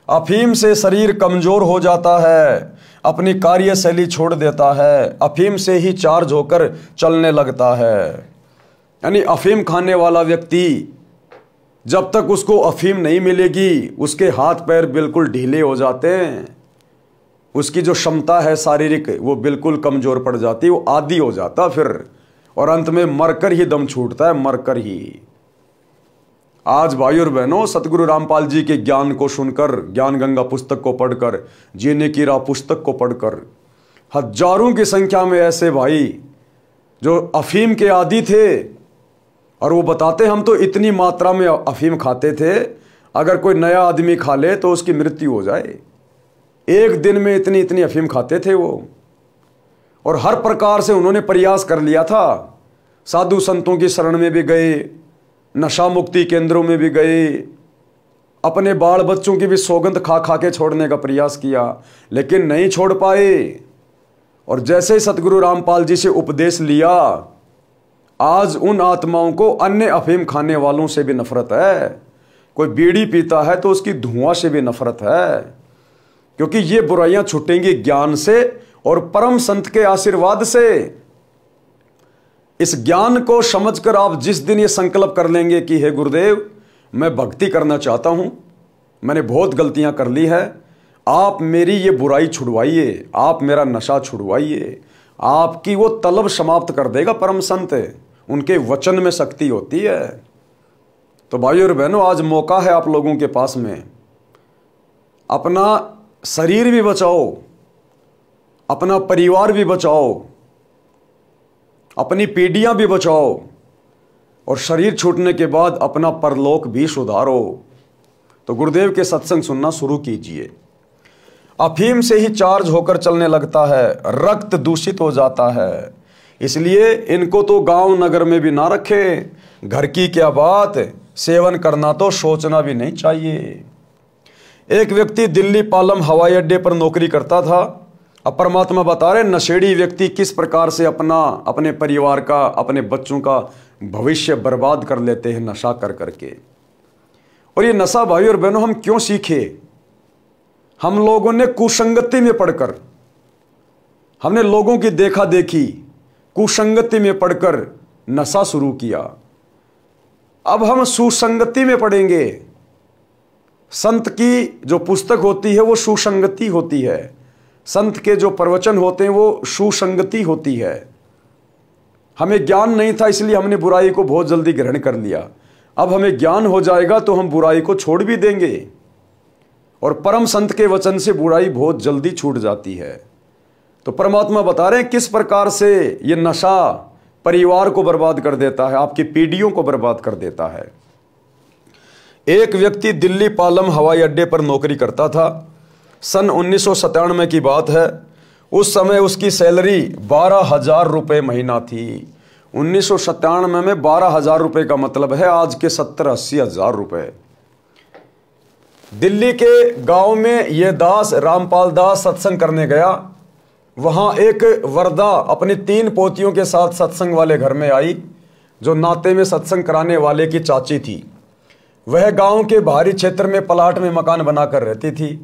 अफीम से शरीर कमजोर हो जाता है, अपनी कार्यशैली छोड़ देता है। अफीम से ही चार्ज होकर चलने लगता है। यानी अफीम खाने वाला व्यक्ति जब तक उसको अफीम नहीं मिलेगी, उसके हाथ पैर बिल्कुल ढीले हो जाते हैं, उसकी जो क्षमता है शारीरिक वो बिल्कुल कमजोर पड़ जाती है, वो आदी हो जाता फिर, और अंत में मरकर ही दम छूटता है, मरकर ही। आज भाई और बहनों, सतगुरु रामपाल जी के ज्ञान को सुनकर, ज्ञान गंगा पुस्तक को पढ़कर, जीने की राह पुस्तक को पढ़कर, हजारों की संख्या में ऐसे भाई जो अफीम के आदी थे, और वो बताते हम तो इतनी मात्रा में अफीम खाते थे, अगर कोई नया आदमी खा ले तो उसकी मृत्यु हो जाए। एक दिन में इतनी इतनी अफीम खाते थे वो। और हर प्रकार से उन्होंने प्रयास कर लिया था। साधु संतों की शरण में भी गए, नशा मुक्ति केंद्रों में भी गए, अपने बाल बच्चों की भी सौगंध खा खा के छोड़ने का प्रयास किया, लेकिन नहीं छोड़ पाए। और जैसे ही सतगुरु रामपाल जी से उपदेश लिया, आज उन आत्माओं को अन्य अफीम खाने वालों से भी नफरत है। कोई बीड़ी पीता है तो उसकी धुआं से भी नफरत है, क्योंकि ये बुराइयां छूटेंगी ज्ञान से और परम संत के आशीर्वाद से। इस ज्ञान को समझकर आप जिस दिन ये संकल्प कर लेंगे कि हे गुरुदेव, मैं भक्ति करना चाहता हूं, मैंने बहुत गलतियां कर ली है, आप मेरी ये बुराई छुड़वाइए, आप मेरा नशा छुड़वाइए, आपकी वो तलब समाप्त कर देगा परम संत। उनके वचन में शक्ति होती है। तो भाइयों और बहनों, आज मौका है आप लोगों के पास में, अपना शरीर भी बचाओ, अपना परिवार भी बचाओ, अपनी पीढ़ियां भी बचाओ, और शरीर छूटने के बाद अपना परलोक भी सुधारो। तो गुरुदेव के सत्संग सुनना शुरू कीजिए। अफीम से ही चार्ज होकर चलने लगता है, रक्त दूषित हो जाता है, इसलिए इनको तो गांव नगर में भी ना रखें। घर की क्या बात, सेवन करना तो सोचना भी नहीं चाहिए। एक व्यक्ति दिल्ली पालम हवाई अड्डे पर नौकरी करता था। अब परमात्मा बता रहे नशेड़ी व्यक्ति किस प्रकार से अपने परिवार का, अपने बच्चों का भविष्य बर्बाद कर लेते हैं नशा कर करके। और ये नशा भाई और बहनों हम क्यों सीखे? हम लोगों ने कुसंगति में पढ़कर, हमने लोगों की देखा देखी कुसंगति में पढ़कर नशा शुरू किया। अब हम सुसंगति में पढ़ेंगे। संत की जो पुस्तक होती है वो सुसंगति होती है, संत के जो प्रवचन होते हैं वो सुसंगति होती है। हमें ज्ञान नहीं था, इसलिए हमने बुराई को बहुत जल्दी ग्रहण कर लिया। अब हमें ज्ञान हो जाएगा तो हम बुराई को छोड़ भी देंगे, और परम संत के वचन से बुराई बहुत जल्दी छूट जाती है। तो परमात्मा बता रहे हैं किस प्रकार से ये नशा परिवार को बर्बाद कर देता है, आपकी पीढ़ियों को बर्बाद कर देता है। एक व्यक्ति दिल्ली पालम हवाई अड्डे पर नौकरी करता था। सन 1997 की बात है। उस समय उसकी सैलरी 12,000 रुपये महीना थी। 1997 में 12,000 रुपये का मतलब है आज के 70-80 हज़ार रुपये। दिल्ली के गांव में ये दास रामपाल दास सत्संग करने गया। वहां एक वरदा अपनी 3 पोतियों के साथ सत्संग वाले घर में आई, जो नाते में सत्संग कराने वाले की चाची थी। वह गांव के बाहरी क्षेत्र में प्लाट में मकान बनाकर रहती थी।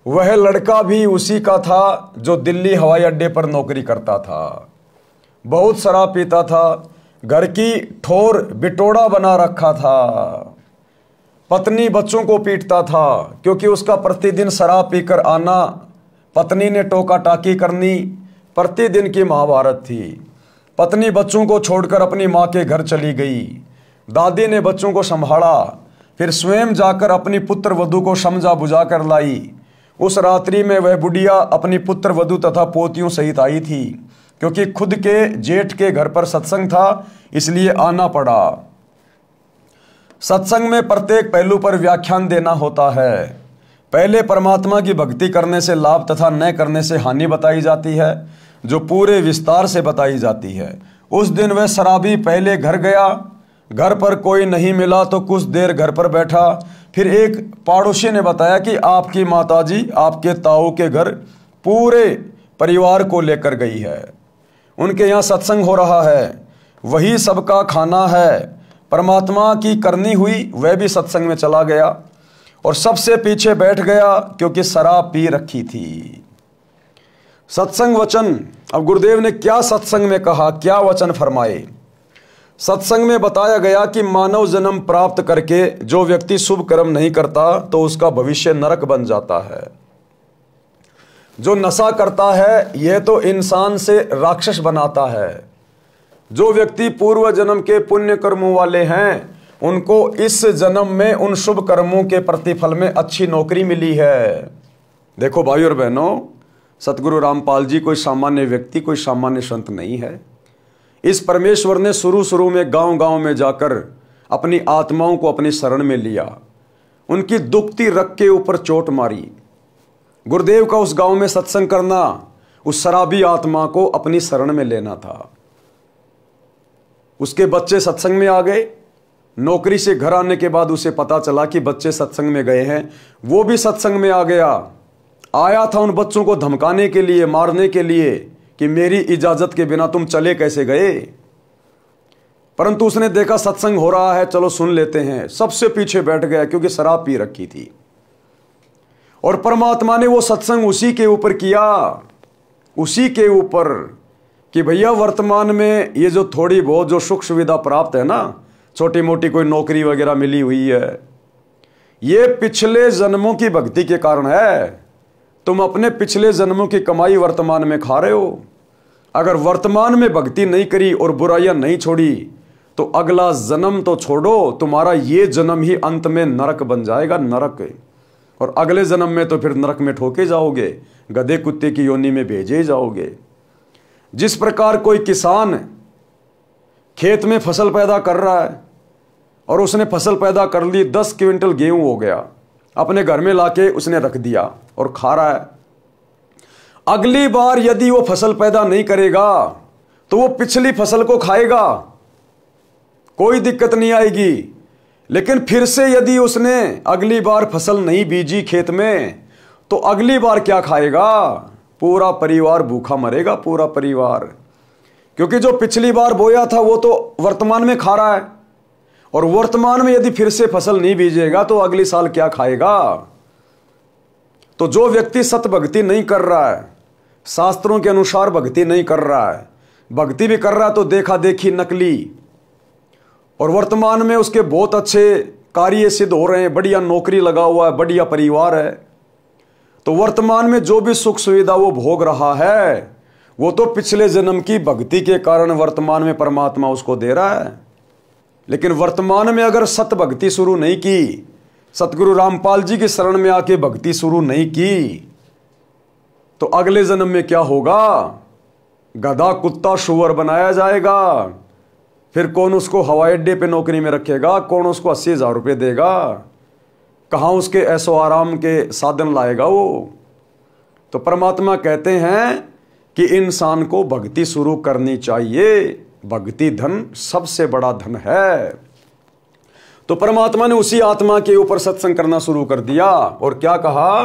वह लड़का भी उसी का था जो दिल्ली हवाई अड्डे पर नौकरी करता था। बहुत शराब पीता था, घर की ठोर बिटोड़ा बना रखा था। पत्नी बच्चों को पीटता था, क्योंकि उसका प्रतिदिन शराब पीकर आना, पत्नी ने टोका टाकी करनी, प्रतिदिन की महाभारत थी। पत्नी बच्चों को छोड़कर अपनी माँ के घर चली गई। दादी ने बच्चों को संभाला, फिर स्वयं जाकर अपनी पुत्र वधू को समझा बुझा कर लाई। उस रात्रि में वह बुढ़िया अपनी पुत्र वधू तथा पोतियों सहित आई थी, क्योंकि खुद के जेठ के घर पर सत्संग था, इसलिए आना पड़ा। सत्संग में प्रत्येक पहलू पर व्याख्यान देना होता है। पहले परमात्मा की भक्ति करने से लाभ तथा न करने से हानि बताई जाती है, जो पूरे विस्तार से बताई जाती है। उस दिन वह शराबी पहले घर गया। घर पर कोई नहीं मिला तो कुछ देर घर पर बैठा। फिर एक पड़ोसी ने बताया कि आपकी माताजी आपके ताऊ के घर पूरे परिवार को लेकर गई है, उनके यहाँ सत्संग हो रहा है, वही सबका खाना है। परमात्मा की करनी हुई, वह भी सत्संग में चला गया और सबसे पीछे बैठ गया, क्योंकि शराब पी रखी थी। सत्संग वचन, अब गुरुदेव ने क्या सत्संग में कहा, क्या वचन फरमाए? सत्संग में बताया गया कि मानव जन्म प्राप्त करके जो व्यक्ति शुभ कर्म नहीं करता तो उसका भविष्य नरक बन जाता है। जो नशा करता है यह तो इंसान से राक्षस बनाता है। जो व्यक्ति पूर्व जन्म के पुण्य कर्मों वाले हैं, उनको इस जन्म में उन शुभ कर्मों के प्रतिफल में अच्छी नौकरी मिली है। देखो भाई और बहनों, सतगुरु रामपाल जी कोई सामान्य व्यक्ति, कोई सामान्य संत नहीं है। इस परमेश्वर ने शुरू में गांव-गांव में जाकर अपनी आत्माओं को अपनी शरण में लिया, उनकी दुखती रग के ऊपर चोट मारी। गुरुदेव का उस गांव में सत्संग करना, उस शराबी आत्मा को अपनी शरण में लेना था। उसके बच्चे सत्संग में आ गए। नौकरी से घर आने के बाद उसे पता चला कि बच्चे सत्संग में गए हैं। वो भी सत्संग में आ गया। आया था उन बच्चों को धमकाने के लिए, मारने के लिए कि मेरी इजाजत के बिना तुम चले कैसे गए। परंतु उसने देखा सत्संग हो रहा है, चलो सुन लेते हैं। सबसे पीछे बैठ गया क्योंकि शराब पी रखी थी। और परमात्मा ने वो सत्संग उसी के ऊपर किया, उसी के ऊपर कि भैया वर्तमान में ये जो थोड़ी बहुत जो सुख सुविधा प्राप्त है ना, छोटी मोटी कोई नौकरी वगैरह मिली हुई है, ये पिछले जन्मों की भक्ति के कारण है। तुम अपने पिछले जन्मों की कमाई वर्तमान में खा रहे हो। अगर वर्तमान में भक्ति नहीं करी और बुराइयां नहीं छोड़ी तो अगला जन्म तो छोड़ो, तुम्हारा ये जन्म ही अंत में नरक बन जाएगा, नरक। और अगले जन्म में तो फिर नरक में ठोके जाओगे, गधे कुत्ते की योनि में भेजे जाओगे। जिस प्रकार कोई किसान खेत में फसल पैदा कर रहा है और उसने फसल पैदा कर ली, 10 क्विंटल गेहूं हो गया, अपने घर में लाके उसने रख दिया और खा रहा है। अगली बार यदि वो फसल पैदा नहीं करेगा तो वो पिछली फसल को खाएगा, कोई दिक्कत नहीं आएगी। लेकिन फिर से यदि उसने अगली बार फसल नहीं बीजी खेत में तो अगली बार क्या खाएगा? पूरा परिवार भूखा मरेगा, पूरा परिवार। क्योंकि जो पिछली बार बोया था वो तो वर्तमान में खा रहा है, और वर्तमान में यदि फिर से फसल नहीं बीजेगा तो अगली साल क्या खाएगा? तो जो व्यक्ति सत भक्ति नहीं कर रहा है, शास्त्रों के अनुसार भक्ति नहीं कर रहा है, भक्ति भी कर रहा है तो देखा देखी, नकली, और वर्तमान में उसके बहुत अच्छे कार्य सिद्ध हो रहे हैं, बढ़िया नौकरी लगा हुआ है, बढ़िया परिवार है, तो वर्तमान में जो भी सुख सुविधा वो भोग रहा है वो तो पिछले जन्म की भक्ति के कारण वर्तमान में परमात्मा उसको दे रहा है। लेकिन वर्तमान में अगर सत भक्ति शुरू नहीं की, सतगुरु रामपाल जी की शरण में आके भक्ति शुरू नहीं की, तो अगले जन्म में क्या होगा? गधा कुत्ता सुअर बनाया जाएगा। फिर कौन उसको हवाई अड्डे पे नौकरी में रखेगा? कौन उसको 80,000 रुपये देगा? कहाँ उसके ऐसो आराम के साधन लाएगा वो? तो परमात्मा कहते हैं कि इंसान को भक्ति शुरू करनी चाहिए। भक्ति धन सबसे बड़ा धन है। तो परमात्मा ने उसी आत्मा के ऊपर सत्संग करना शुरू कर दिया और क्या कहा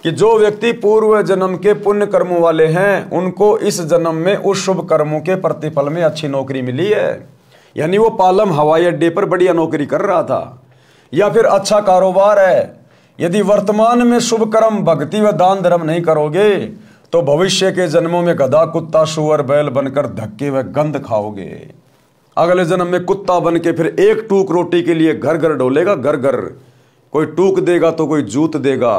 कि जो व्यक्ति पूर्व जन्म के पुण्य कर्मों वाले हैं उनको इस जन्म में उस शुभ कर्मों के प्रतिफल में अच्छी नौकरी मिली है। यानी वो पालम हवाई अड्डे पर बढ़िया नौकरी कर रहा था, या फिर अच्छा कारोबार है। यदि वर्तमान में शुभ कर्म, भक्ति व दान धर्म नहीं करोगे तो भविष्य के जन्मों में गधा कुत्ता सुअर बैल बनकर धक्के व गंध खाओगे। अगले जन्म में कुत्ता बन के फिर एक टूक रोटी के लिए घर घर डोलेगा, घर घर। कोई टूक देगा तो कोई जूत देगा।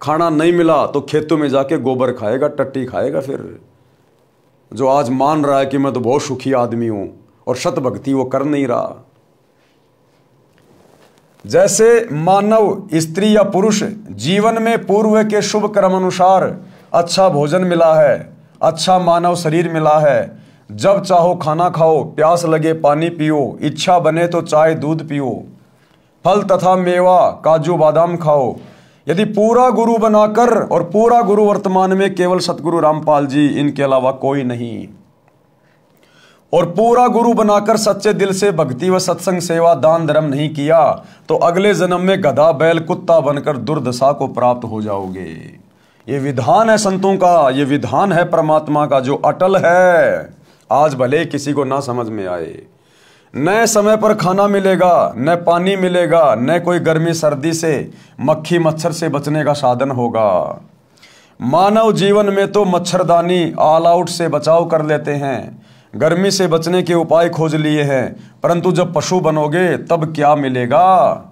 खाना नहीं मिला तो खेतों में जाके गोबर खाएगा, टट्टी खाएगा। फिर जो आज मान रहा है कि मैं तो बहुत सुखी आदमी हूं और सत भक्ति वो कर नहीं रहा। जैसे मानव, स्त्री या पुरुष जीवन में पूर्व के शुभ कर्म अनुसार अच्छा भोजन मिला है, अच्छा मानव शरीर मिला है, जब चाहो खाना खाओ, प्यास लगे पानी पियो, इच्छा बने तो चाय दूध पियो, फल तथा मेवा काजू बादाम खाओ। यदि पूरा गुरु बनाकर, और पूरा गुरु वर्तमान में केवल सतगुरु रामपाल जी, इनके अलावा कोई नहीं, और पूरा गुरु बनाकर सच्चे दिल से भक्ति व सत्संग सेवा दान धर्म नहीं किया तो अगले जन्म में गधा बैल कुत्ता बनकर दुर्दशा को प्राप्त हो जाओगे। ये विधान है संतों का, ये विधान है परमात्मा का जो अटल है। आज भले किसी को ना समझ में आए, न समय पर खाना मिलेगा, न पानी मिलेगा, न कोई गर्मी सर्दी से मक्खी मच्छर से बचने का साधन होगा। मानव जीवन में तो मच्छरदानी ऑल आउट से बचाव कर लेते हैं, गर्मी से बचने के उपाय खोज लिए हैं, परंतु जब पशु बनोगे तब क्या मिलेगा?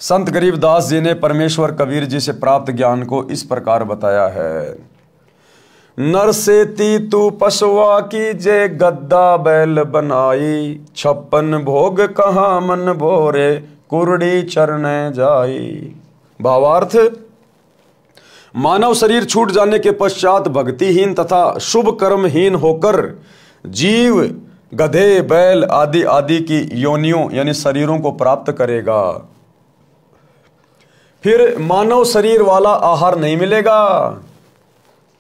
संत गरीबदास जी ने परमेश्वर कबीर जी से प्राप्त ज्ञान को इस प्रकार बताया है। नर से तू पशुआ की जे गद्दा बैल बनाई, 56 भोग कहाँ मन भोरे कुरड़ी चरने जाई। भावार्थ, मानव शरीर छूट जाने के पश्चात भक्तिहीन तथा शुभ कर्महीन होकर जीव गधे बैल आदि आदि की योनियों यानी शरीरों को प्राप्त करेगा। फिर मानव शरीर वाला आहार नहीं मिलेगा,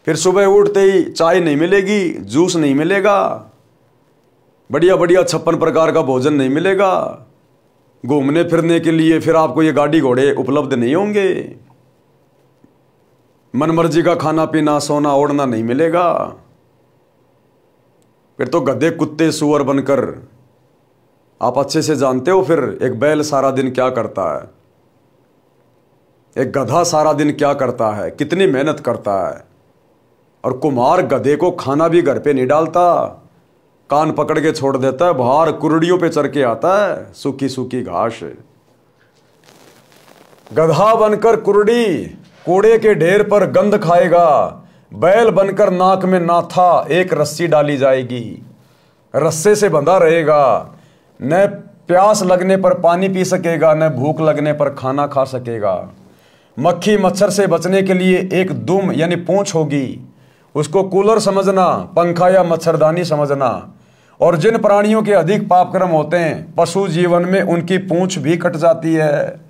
फिर सुबह उठते ही चाय नहीं मिलेगी, जूस नहीं मिलेगा, बढ़िया बढ़िया 56 प्रकार का भोजन नहीं मिलेगा, घूमने फिरने के लिए फिर आपको ये गाड़ी घोड़े उपलब्ध नहीं होंगे, मनमर्जी का खाना पीना सोना ओढ़ना नहीं मिलेगा। फिर तो गधे कुत्ते सुअर बनकर, आप अच्छे से जानते हो फिर एक बैल सारा दिन क्या करता है, एक गधा सारा दिन क्या करता है, कितनी मेहनत करता है। और कुम्हार गधे को खाना भी घर पे नहीं डालता, कान पकड़ के छोड़ देता है, बाहर कुरड़ियों पे चढ़ के आता है, सूखी सूखी घास। गधा बनकर कुरड़ी कूड़े के ढेर पर गंध खाएगा, बैल बनकर नाक में नाथा एक रस्सी डाली जाएगी, रस्से से बंधा रहेगा, न प्यास लगने पर पानी पी सकेगा, न भूख लगने पर खाना खा सकेगा। मक्खी मच्छर से बचने के लिए एक दुम यानी पूंछ होगी, उसको कूलर समझना, पंखा या मच्छरदानी समझना। और जिन प्राणियों के अधिक पापकर्म होते हैं, पशु जीवन में उनकी पूंछ भी कट जाती है।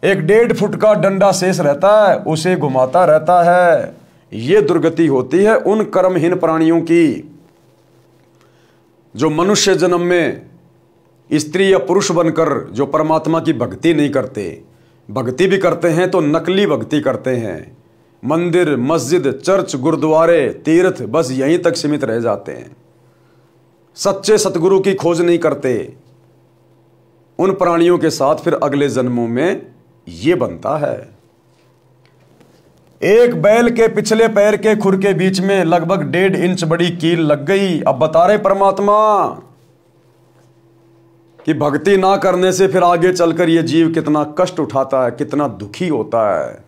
एक 1.5 फुट का डंडा शेष रहता है, उसे घुमाता रहता है। ये दुर्गति होती है उन कर्महीन प्राणियों की जो मनुष्य जन्म में स्त्री या पुरुष बनकर जो परमात्मा की भक्ति नहीं करते, भक्ति भी करते हैं तो नकली भक्ति करते हैं। मंदिर मस्जिद चर्च गुरुद्वारे तीर्थ बस यहीं तक सीमित रह जाते हैं, सच्चे सतगुरु की खोज नहीं करते। उन प्राणियों के साथ फिर अगले जन्मों में ये बनता है। एक बैल के पिछले पैर के खुर के बीच में लगभग 1.5 इंच बड़ी कील लग गई। अब बता रहे परमात्मा कि भक्ति ना करने से फिर आगे चलकर ये जीव कितना कष्ट उठाता है, कितना दुखी होता है।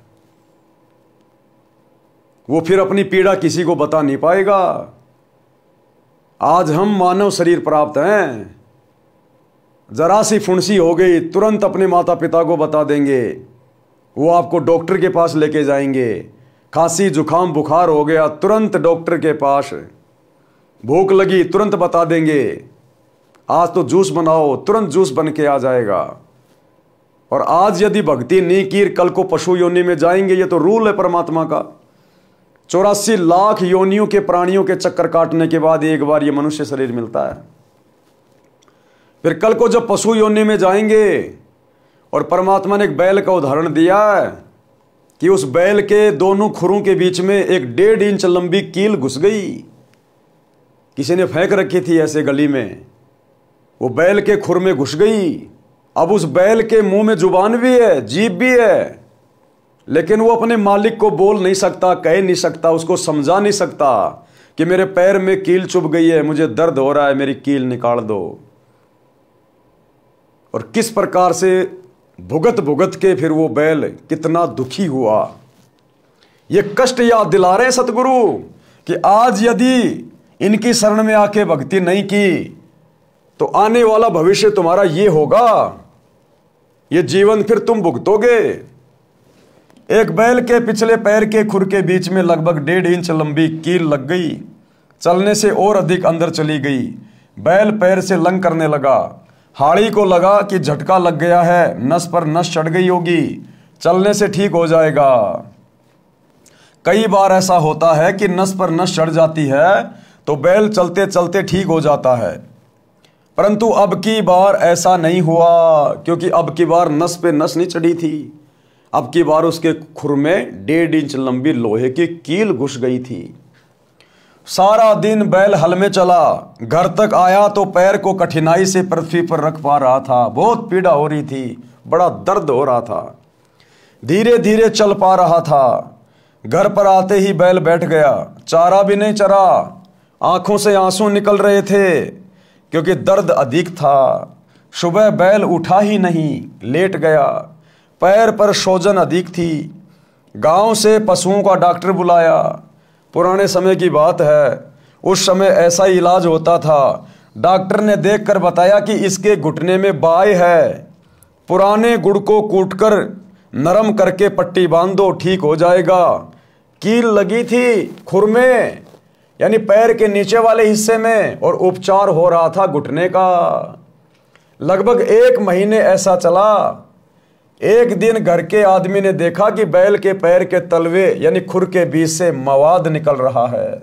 वो फिर अपनी पीड़ा किसी को बता नहीं पाएगा। आज हम मानव शरीर प्राप्त हैं, जरा सी फुंसी हो गई तुरंत अपने माता पिता को बता देंगे, वो आपको डॉक्टर के पास लेके जाएंगे। खांसी जुकाम बुखार हो गया तुरंत डॉक्टर के पास, भूख लगी तुरंत बता देंगे, आज तो जूस बनाओ तुरंत जूस बन के आ जाएगा। और आज यदि भक्ति नहीं की कल को पशु योनि में जाएंगे, ये तो रूल है परमात्मा का। 84 लाख योनियों के प्राणियों के चक्कर काटने के बाद एक बार ये मनुष्य शरीर मिलता है। फिर कल को जब पशु योनि में जाएंगे, और परमात्मा ने एक बैल का उदाहरण दिया है कि उस बैल के दोनों खुरों के बीच में एक 1.5 इंच लंबी कील घुस गई, किसी ने फेंक रखी थी ऐसे गली में, वो बैल के खुर में घुस गई। अब उस बैल के मुंह में जुबान भी है, जीभ भी है, लेकिन वो अपने मालिक को बोल नहीं सकता, कह नहीं सकता, उसको समझा नहीं सकता कि मेरे पैर में कील चुभ गई है, मुझे दर्द हो रहा है, मेरी कील निकाल दो। और किस प्रकार से भुगत भुगत के फिर वो बैल कितना दुखी हुआ। ये कष्ट याद दिला रहे सतगुरु कि आज यदि इनकी शरण में आके भक्ति नहीं की तो आने वाला भविष्य तुम्हारा ये होगा, ये जीवन फिर तुम भुगतोगे। एक बैल के पिछले पैर के खुर के बीच में लगभग 1.5 इंच लंबी कील लग गई, चलने से और अधिक अंदर चली गई। बैल पैर से लंग करने लगा, हाड़ी को लगा कि झटका लग गया है, नस पर नस चढ़ गई होगी, चलने से ठीक हो जाएगा। कई बार ऐसा होता है कि नस पर नस चढ़ जाती है तो बैल चलते चलते ठीक हो जाता है, परंतु अब की बार ऐसा नहीं हुआ, क्योंकि अब की बार नस पे नस नहीं चढ़ी थी। अब की बार उसके खुर में 1.5 इंच लंबी लोहे की कील घुस गई थी। सारा दिन बैल हल में चला, घर तक आया तो पैर को कठिनाई से पृथ्वी पर रख पा रहा था, बहुत पीड़ा हो रही थी, बड़ा दर्द हो रहा था, धीरे धीरे चल पा रहा था। घर पर आते ही बैल बैठ गया, चारा भी नहीं चरा, आंखों से आंसू निकल रहे थे क्योंकि दर्द अधिक था। सुबह बैल उठा ही नहीं, लेट गया, पैर पर सूजन अधिक थी। गांव से पशुओं का डॉक्टर बुलाया। पुराने समय की बात है, उस समय ऐसा ही इलाज होता था। डॉक्टर ने देखकर बताया कि इसके घुटने में बाय है, पुराने गुड़ को कूटकर नरम करके पट्टी बांध दो, ठीक हो जाएगा। कील लगी थी खुर में, यानी पैर के नीचे वाले हिस्से में, और उपचार हो रहा था घुटने का। लगभग 1 महीने ऐसा चला। एक दिन घर के आदमी ने देखा कि बैल के पैर के तलवे यानी खुर के बीच से मवाद निकल रहा है।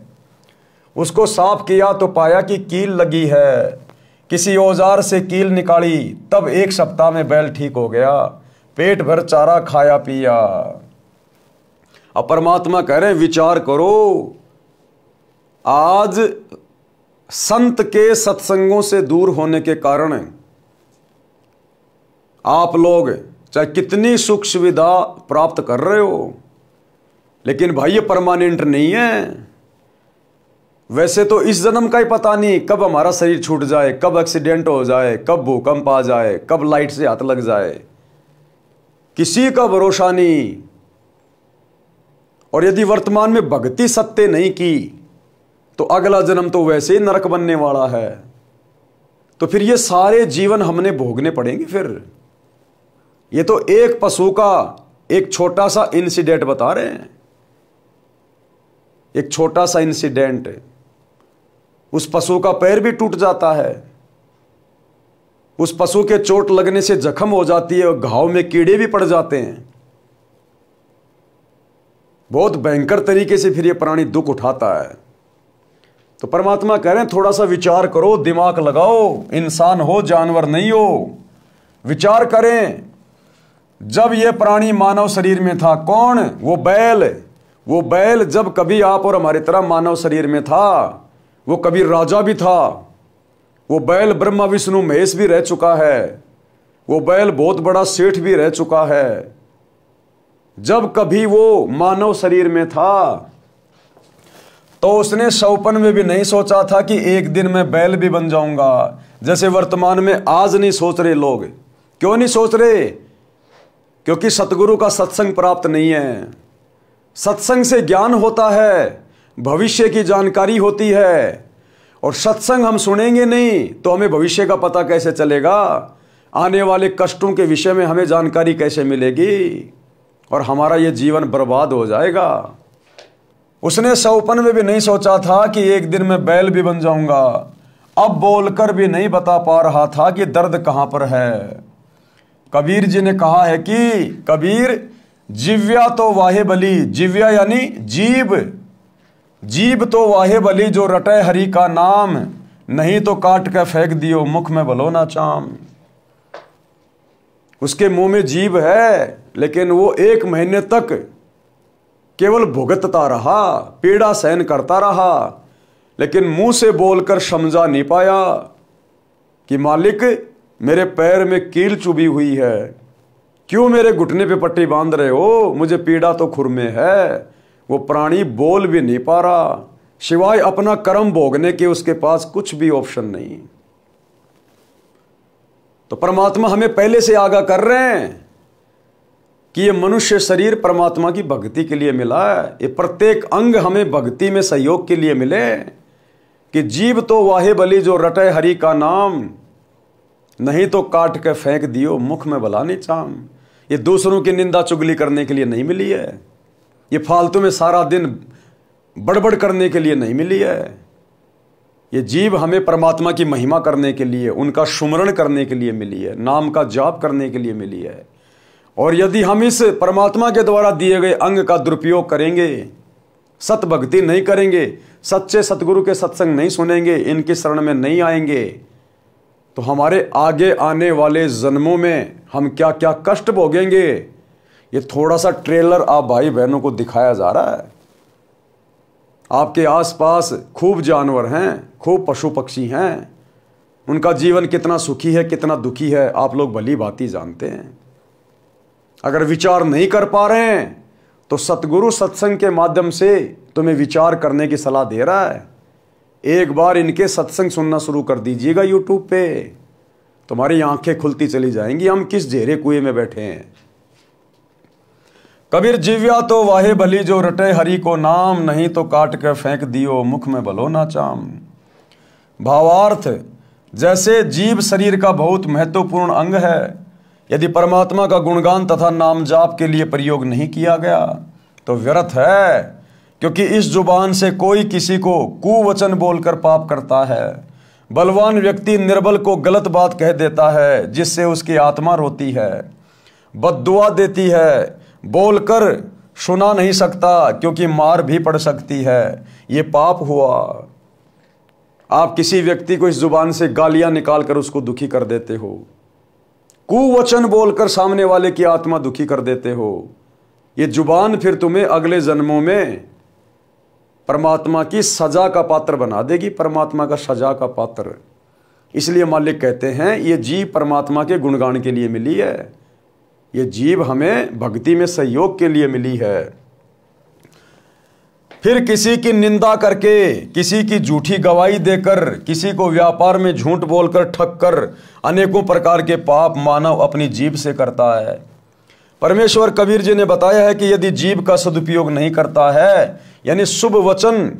उसको साफ किया तो पाया कि कील लगी है। किसी औजार से कील निकाली, तब 1 सप्ताह में बैल ठीक हो गया, पेट भर चारा खाया पिया। अब परमात्मा कह रहे हैं विचार करो, आज संत के सत्संगों से दूर होने के कारण आप लोग चाहे कितनी सुख सुविधा प्राप्त कर रहे हो, लेकिन भाई ये परमानेंट नहीं है। वैसे तो इस जन्म का ही पता नहीं कब हमारा शरीर छूट जाए, कब एक्सीडेंट हो जाए, कब भूकंप आ जाए, कब लाइट से हाथ लग जाए, किसी का भरोसा नहीं। और यदि वर्तमान में भक्ति सत्य नहीं की तो अगला जन्म तो वैसे ही नरक बनने वाला है। तो फिर ये सारे जीवन हमने भोगने पड़ेंगे। फिर ये तो एक पशु का एक छोटा सा इंसिडेंट बता रहे हैं, एक छोटा सा इंसिडेंट। उस पशु का पैर भी टूट जाता है, उस पशु के चोट लगने से जख्म हो जाती है और घाव में कीड़े भी पड़ जाते हैं। बहुत भयंकर तरीके से फिर ये प्राणी दुख उठाता है। तो परमात्मा कह रहे हैं थोड़ा सा विचार करो, दिमाग लगाओ, इंसान हो जानवर नहीं हो। विचार करें, जब ये प्राणी मानव शरीर में था, कौन? वो बैल जब कभी आप और हमारी तरह मानव शरीर में था, वो कभी राजा भी था। वो बैल ब्रह्मा विष्णु महेश भी रह चुका है। वो बैल बहुत बड़ा सेठ भी रह चुका है। जब कभी वो मानव शरीर में था तो उसने सौपन में भी नहीं सोचा था कि एक दिन मैं बैल भी बन जाऊंगा, जैसे वर्तमान में आज नहीं सोच रहे लोग। क्यों नहीं सोच रहे? क्योंकि सतगुरु का सत्संग प्राप्त नहीं है। सत्संग से ज्ञान होता है, भविष्य की जानकारी होती है, और सत्संग हम सुनेंगे नहीं तो हमें भविष्य का पता कैसे चलेगा? आने वाले कष्टों के विषय में हमें जानकारी कैसे मिलेगी? और हमारा ये जीवन बर्बाद हो जाएगा। उसने सौपन में भी नहीं सोचा था कि एक दिन मैं बैल भी बन जाऊंगा। अब बोलकर भी नहीं बता पा रहा था कि दर्द कहां पर है। कबीर जी ने कहा है कि कबीर, जिव्या तो वाहे बली, जिव्या यानी जीव, जीव तो वाहे बली जो रटे हरि का नाम, नहीं तो काट के फेंक दियो मुख में भलो ना चाम। उसके मुंह में जीभ है, लेकिन वो 1 महीने तक केवल भुगतता रहा, पीड़ा सहन करता रहा, लेकिन मुंह से बोलकर समझा नहीं पाया कि मालिक मेरे पैर में कील चुभी हुई है, क्यों मेरे घुटने पे पट्टी बांध रहे हो, मुझे पीड़ा तो खुर में है। वो प्राणी बोल भी नहीं पा रहा, सिवाय अपना कर्म भोगने के उसके पास कुछ भी ऑप्शन नहीं। तो परमात्मा हमें पहले से आगाह कर रहे हैं कि ये मनुष्य शरीर परमात्मा की भक्ति के लिए मिला है। ये प्रत्येक अंग हमें भक्ति में सहयोग के लिए मिले कि जीव तो वाहे बली जो रटे हरि का नाम, नहीं तो काट के फेंक दियो मुख में भला नहीं चाम। ये दूसरों की निंदा चुगली करने के लिए नहीं मिली है, ये फालतू में सारा दिन बड़बड़ करने के लिए नहीं मिली है। ये जीव हमें परमात्मा की महिमा करने के लिए, उनका सुमरण करने के लिए मिली है, नाम का जाप करने के लिए मिली है। और यदि हम इस परमात्मा के द्वारा दिए गए अंग का दुरुपयोग करेंगे, सत भक्ति नहीं करेंगे, सच्चे सतगुरु के सत्संग नहीं सुनेंगे, इनकी शरण में नहीं आएंगे, तो हमारे आगे आने वाले जन्मों में हम क्या क्या कष्ट भोगेंगे। ये थोड़ा सा ट्रेलर आप भाई बहनों को दिखाया जा रहा है। आपके आसपास खूब जानवर हैं, खूब पशु पक्षी हैं, उनका जीवन कितना सुखी है कितना दुखी है आप लोग भली भांति जानते हैं। अगर विचार नहीं कर पा रहे हैं तो सतगुरु सत्संग के माध्यम से तुम्हें विचार करने की सलाह दे रहा है। एक बार इनके सत्संग सुनना शुरू कर दीजिएगा यूट्यूब पे, तुम्हारी आंखें खुलती चली जाएंगी हम किस जेरे कुएं में बैठे हैं। कबीर, जिव्या तो वाहे भली जो रटे हरि को नाम, नहीं तो काट के फेंक दियो मुख में भलो ना चाम। भावार्थ, जैसे जीव शरीर का बहुत महत्वपूर्ण अंग है, यदि परमात्मा का गुणगान तथा नाम जाप के लिए प्रयोग नहीं किया गया तो व्यर्थ है, क्योंकि इस जुबान से कोई किसी को कुवचन बोलकर पाप करता है। बलवान व्यक्ति निर्बल को गलत बात कह देता है जिससे उसकी आत्मा रोती है। बद्दुआ देती है, बोलकर सुना नहीं सकता क्योंकि मार भी पड़ सकती है। ये पाप हुआ। आप किसी व्यक्ति को इस जुबान से गालियां निकालकर उसको दुखी कर देते हो, कुवचन बोलकर सामने वाले की आत्मा दुखी कर देते हो। ये जुबान फिर तुम्हें अगले जन्मों में परमात्मा की सजा का पात्र बना देगी, परमात्मा का सजा का पात्र। इसलिए मालिक कहते हैं ये जीव परमात्मा के गुणगान के लिए मिली है, ये जीव हमें भक्ति में सहयोग के लिए मिली है। फिर किसी की निंदा करके, किसी की झूठी गवाही देकर, किसी को व्यापार में झूठ बोलकर ठग कर अनेकों प्रकार के पाप मानव अपनी जीभ से करता है। परमेश्वर कबीर जी ने बताया है कि यदि जीभ का सदुपयोग नहीं करता है, यानी शुभ वचन,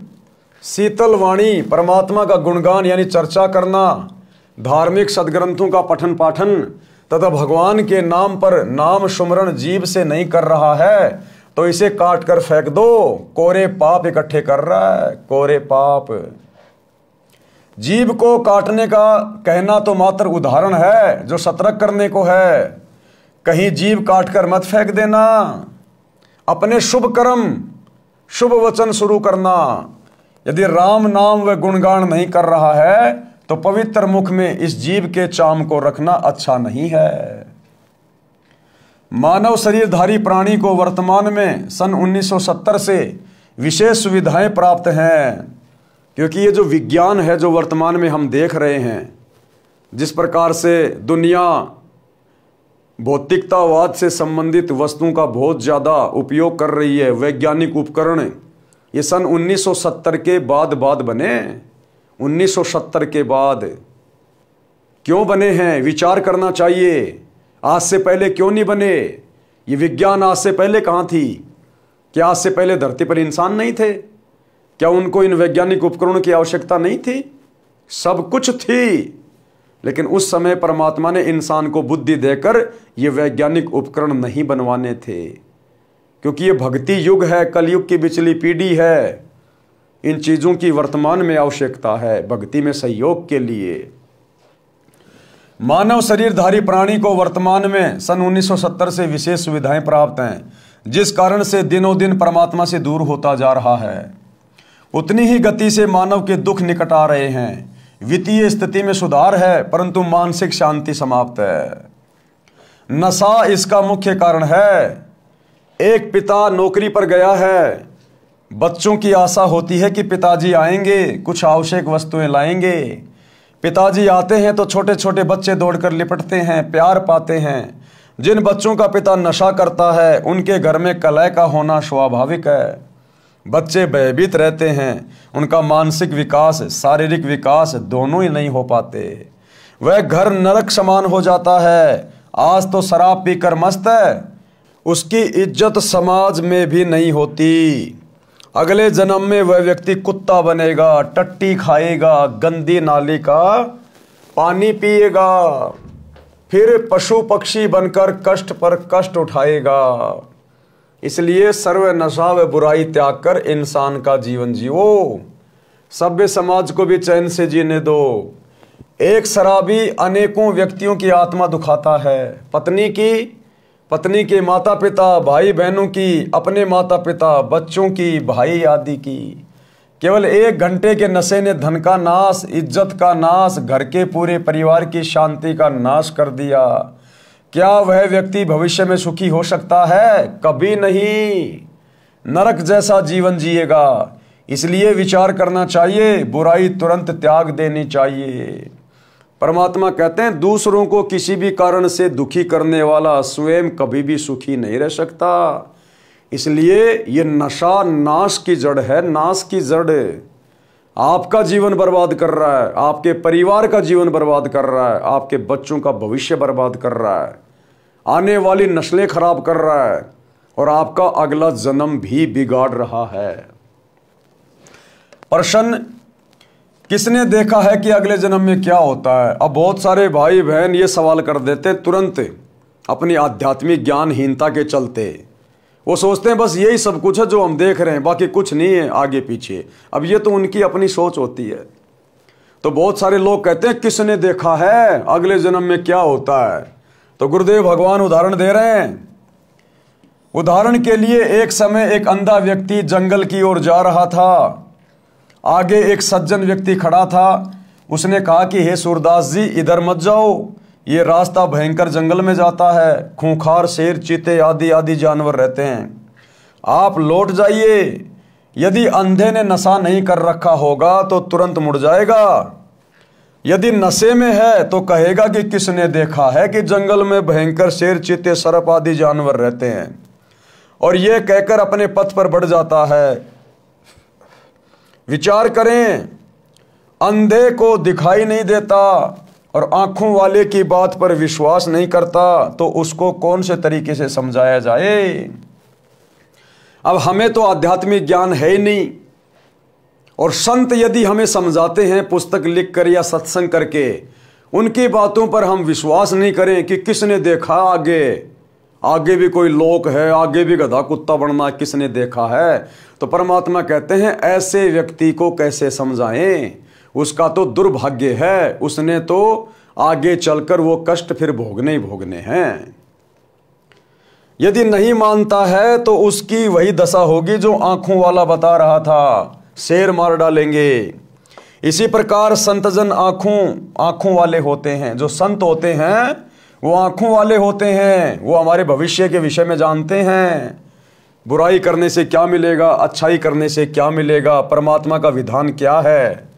शीतल वाणी, परमात्मा का गुणगान यानी चर्चा करना, धार्मिक सदग्रंथों का पठन पाठन तथा भगवान के नाम पर नाम सुमरण जीभ से नहीं कर रहा है, तो इसे काट कर फेंक दो। कोरे पाप इकट्ठे कर रहा है, कोरे पाप। जीभ को काटने का कहना तो मात्र उदाहरण है जो सतर्क करने को है। कहीं जीभ काटकर मत फेंक देना। अपने शुभ कर्म, शुभ वचन शुरू करना। यदि राम नाम व गुणगान नहीं कर रहा है तो पवित्र मुख में इस जीभ के चाम को रखना अच्छा नहीं है। मानव शरीरधारी प्राणी को वर्तमान में सन 1970 से विशेष सुविधाएं प्राप्त हैं, क्योंकि ये जो विज्ञान है जो वर्तमान में हम देख रहे हैं, जिस प्रकार से दुनिया भौतिकतावाद से संबंधित वस्तुओं का बहुत ज़्यादा उपयोग कर रही है, वैज्ञानिक उपकरण, ये सन 1970 के बाद बने। 1970 के बाद क्यों बने हैं, विचार करना चाहिए। आज से पहले क्यों नहीं बने? ये विज्ञान आज से पहले कहाँ थी? क्या आज से पहले धरती पर इंसान नहीं थे? क्या उनको इन वैज्ञानिक उपकरणों की आवश्यकता नहीं थी? सब कुछ थी, लेकिन उस समय परमात्मा ने इंसान को बुद्धि देकर ये वैज्ञानिक उपकरण नहीं बनवाने थे, क्योंकि ये भक्ति युग है, कलयुग की बिचली पीढ़ी है। इन चीज़ों की वर्तमान में आवश्यकता है भक्ति में सहयोग के लिए। मानव शरीरधारी प्राणी को वर्तमान में सन 1970 से विशेष सुविधाएं प्राप्त हैं, जिस कारण से दिनों दिन परमात्मा से दूर होता जा रहा है। उतनी ही गति से मानव के दुख निकट आ रहे हैं। वित्तीय स्थिति में सुधार है, परंतु मानसिक शांति समाप्त है। नशा इसका मुख्य कारण है। एक पिता नौकरी पर गया है, बच्चों की आशा होती है कि पिताजी आएंगे, कुछ आवश्यक वस्तुएं लाएंगे। पिताजी आते हैं तो छोटे छोटे बच्चे दौड़कर लिपटते हैं, प्यार पाते हैं। जिन बच्चों का पिता नशा करता है उनके घर में कलह का होना स्वाभाविक है। बच्चे भयभीत रहते हैं, उनका मानसिक विकास, शारीरिक विकास दोनों ही नहीं हो पाते। वह घर नरक समान हो जाता है। आज तो शराब पीकर मस्त है, उसकी इज्जत समाज में भी नहीं होती। अगले जन्म में वह व्यक्ति कुत्ता बनेगा, टट्टी खाएगा, गंदी नाली का पानी पिएगा, फिर पशु पक्षी बनकर कष्ट पर कष्ट उठाएगा। इसलिए सर्व नशा व बुराई त्याग कर इंसान का जीवन जियो। सभ्य समाज को भी चैन से जीने दो। एक शराबी अनेकों व्यक्तियों की आत्मा दुखाता है। पत्नी के माता पिता, भाई बहनों की, अपने माता पिता, बच्चों की, भाई आदि की। केवल 1 घंटे के नशे ने धन का नाश, इज्जत का नाश, घर के पूरे परिवार की शांति का नाश कर दिया। क्या वह व्यक्ति भविष्य में सुखी हो सकता है? कभी नहीं। नरक जैसा जीवन जिएगा। इसलिए विचार करना चाहिए, बुराई तुरंत त्याग देनी चाहिए। परमात्मा कहते हैं दूसरों को किसी भी कारण से दुखी करने वाला स्वयं कभी भी सुखी नहीं रह सकता। इसलिए ये नशा नाश की जड़ है, नाश की जड़। आपका जीवन बर्बाद कर रहा है, आपके परिवार का जीवन बर्बाद कर रहा है, आपके बच्चों का भविष्य बर्बाद कर रहा है, आने वाली नस्लें खराब कर रहा है और आपका अगला जन्म भी बिगाड़ रहा है। प्रश्न, किसने देखा है कि अगले जन्म में क्या होता है? अब बहुत सारे भाई बहन ये सवाल कर देते तुरंत अपनी आध्यात्मिक ज्ञानहीनता के चलते। वो सोचते हैं बस यही सब कुछ है जो हम देख रहे हैं, बाकी कुछ नहीं है आगे पीछे। अब ये तो उनकी अपनी सोच होती है। तो बहुत सारे लोग कहते हैं किसने देखा है अगले जन्म में क्या होता है? तो गुरुदेव भगवान उदाहरण दे रहे हैं। उदाहरण के लिए, एक समय एक अंधा व्यक्ति जंगल की ओर जा रहा था। आगे एक सज्जन व्यक्ति खड़ा था। उसने कहा कि हे सूरदास जी, इधर मत जाओ, ये रास्ता भयंकर जंगल में जाता है, खूंखार शेर, चीते आदि आदि जानवर रहते हैं, आप लौट जाइए। यदि अंधे ने नशा नहीं कर रखा होगा तो तुरंत मुड़ जाएगा। यदि नशे में है तो कहेगा कि किसने देखा है कि जंगल में भयंकर शेर, चीते, सर्प आदि जानवर रहते हैं, और यह कहकर अपने पथ पर बढ़ जाता है। विचार करें, अंधे को दिखाई नहीं देता और आंखों वाले की बात पर विश्वास नहीं करता, तो उसको कौन से तरीके से समझाया जाए। अब हमें तो आध्यात्मिक ज्ञान है ही नहीं, और संत यदि हमें समझाते हैं पुस्तक लिखकर या सत्संग करके, उनकी बातों पर हम विश्वास नहीं करें कि किसने देखा, आगे भी कोई लोक है, आगे भी गधा कुत्ता बनना किसने देखा है, तो परमात्मा कहते हैं ऐसे व्यक्ति को कैसे समझाएं, उसका तो दुर्भाग्य है, उसने तो आगे चलकर वो कष्ट फिर भोगने ही भोगने हैं। यदि नहीं मानता है तो उसकी वही दशा होगी जो आंखों वाला बता रहा था, शेर मार डालेंगे। इसी प्रकार संतजन आंखों वाले होते हैं। जो संत होते हैं वो आंखों वाले होते हैं, वो हमारे भविष्य के विषय में जानते हैं, बुराई करने से क्या मिलेगा, अच्छाई करने से क्या मिलेगा, परमात्मा का विधान क्या है।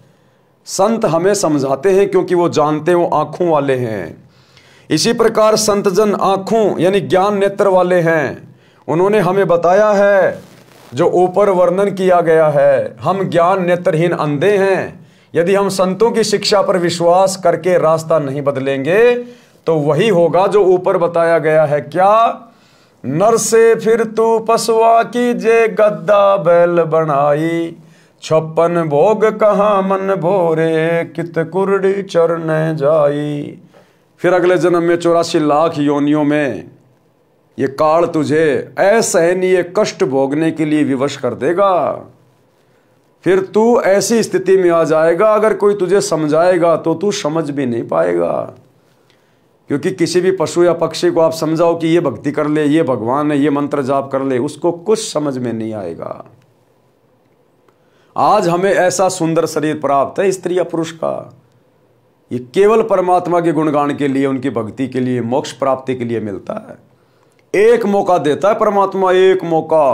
संत हमें समझाते हैं क्योंकि वो जानते हैं, वो आंखों वाले हैं। इसी प्रकार संतजन आंखों यानी ज्ञान नेत्र वाले हैं। उन्होंने हमें बताया है जो ऊपर वर्णन किया गया है। हम ज्ञान नेत्रहीन अंधे हैं। यदि हम संतों की शिक्षा पर विश्वास करके रास्ता नहीं बदलेंगे तो वही होगा जो ऊपर बताया गया है। क्या? नर से फिर तू पसवा कीजे, गद्दा बैल बनाई, 56 भोग कहाँ मन भोरे, कित कुरड़ी चरने जाई। फिर अगले जन्म में 84 लाख योनियों में ये काल तुझे असहनीय कष्ट भोगने के लिए विवश कर देगा। फिर तू ऐसी स्थिति में आ जाएगा, अगर कोई तुझे समझाएगा तो तू समझ भी नहीं पाएगा। क्योंकि किसी भी पशु या पक्षी को आप समझाओ कि ये भक्ति कर ले, ये भगवान है, ये मंत्र जाप कर ले, उसको कुछ समझ में नहीं आएगा। आज हमें ऐसा सुंदर शरीर प्राप्त है स्त्री या पुरुष का, ये केवल परमात्मा के गुणगान के लिए, उनकी भक्ति के लिए, मोक्ष प्राप्ति के लिए मिलता है। एक मौका देता है परमात्मा, एक मौका।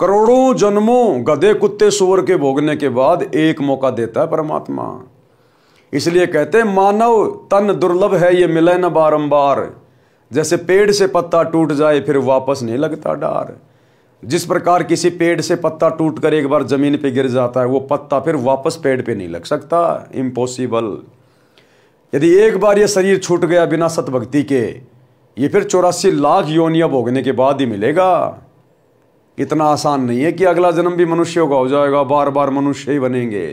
करोड़ों जन्मों गधे कुत्ते सुअर के भोगने के बाद एक मौका देता है परमात्मा। इसलिए कहते हैं मानव तन दुर्लभ है, ये मिले न बारंबार। जैसे पेड़ से पत्ता टूट जाए फिर वापस नहीं लगता डार, जिस प्रकार किसी पेड़ से पत्ता टूटकर एक बार जमीन पे गिर जाता है, वो पत्ता फिर वापस पेड़ पे नहीं लग सकता, इम्पॉसिबल। यदि एक बार ये शरीर छूट गया बिना सतभक्ति के, ये फिर 84 लाख योनियां भोगने के बाद ही मिलेगा। इतना आसान नहीं है कि अगला जन्म भी मनुष्यों का हो जाएगा, बार बार मनुष्य ही बनेंगे।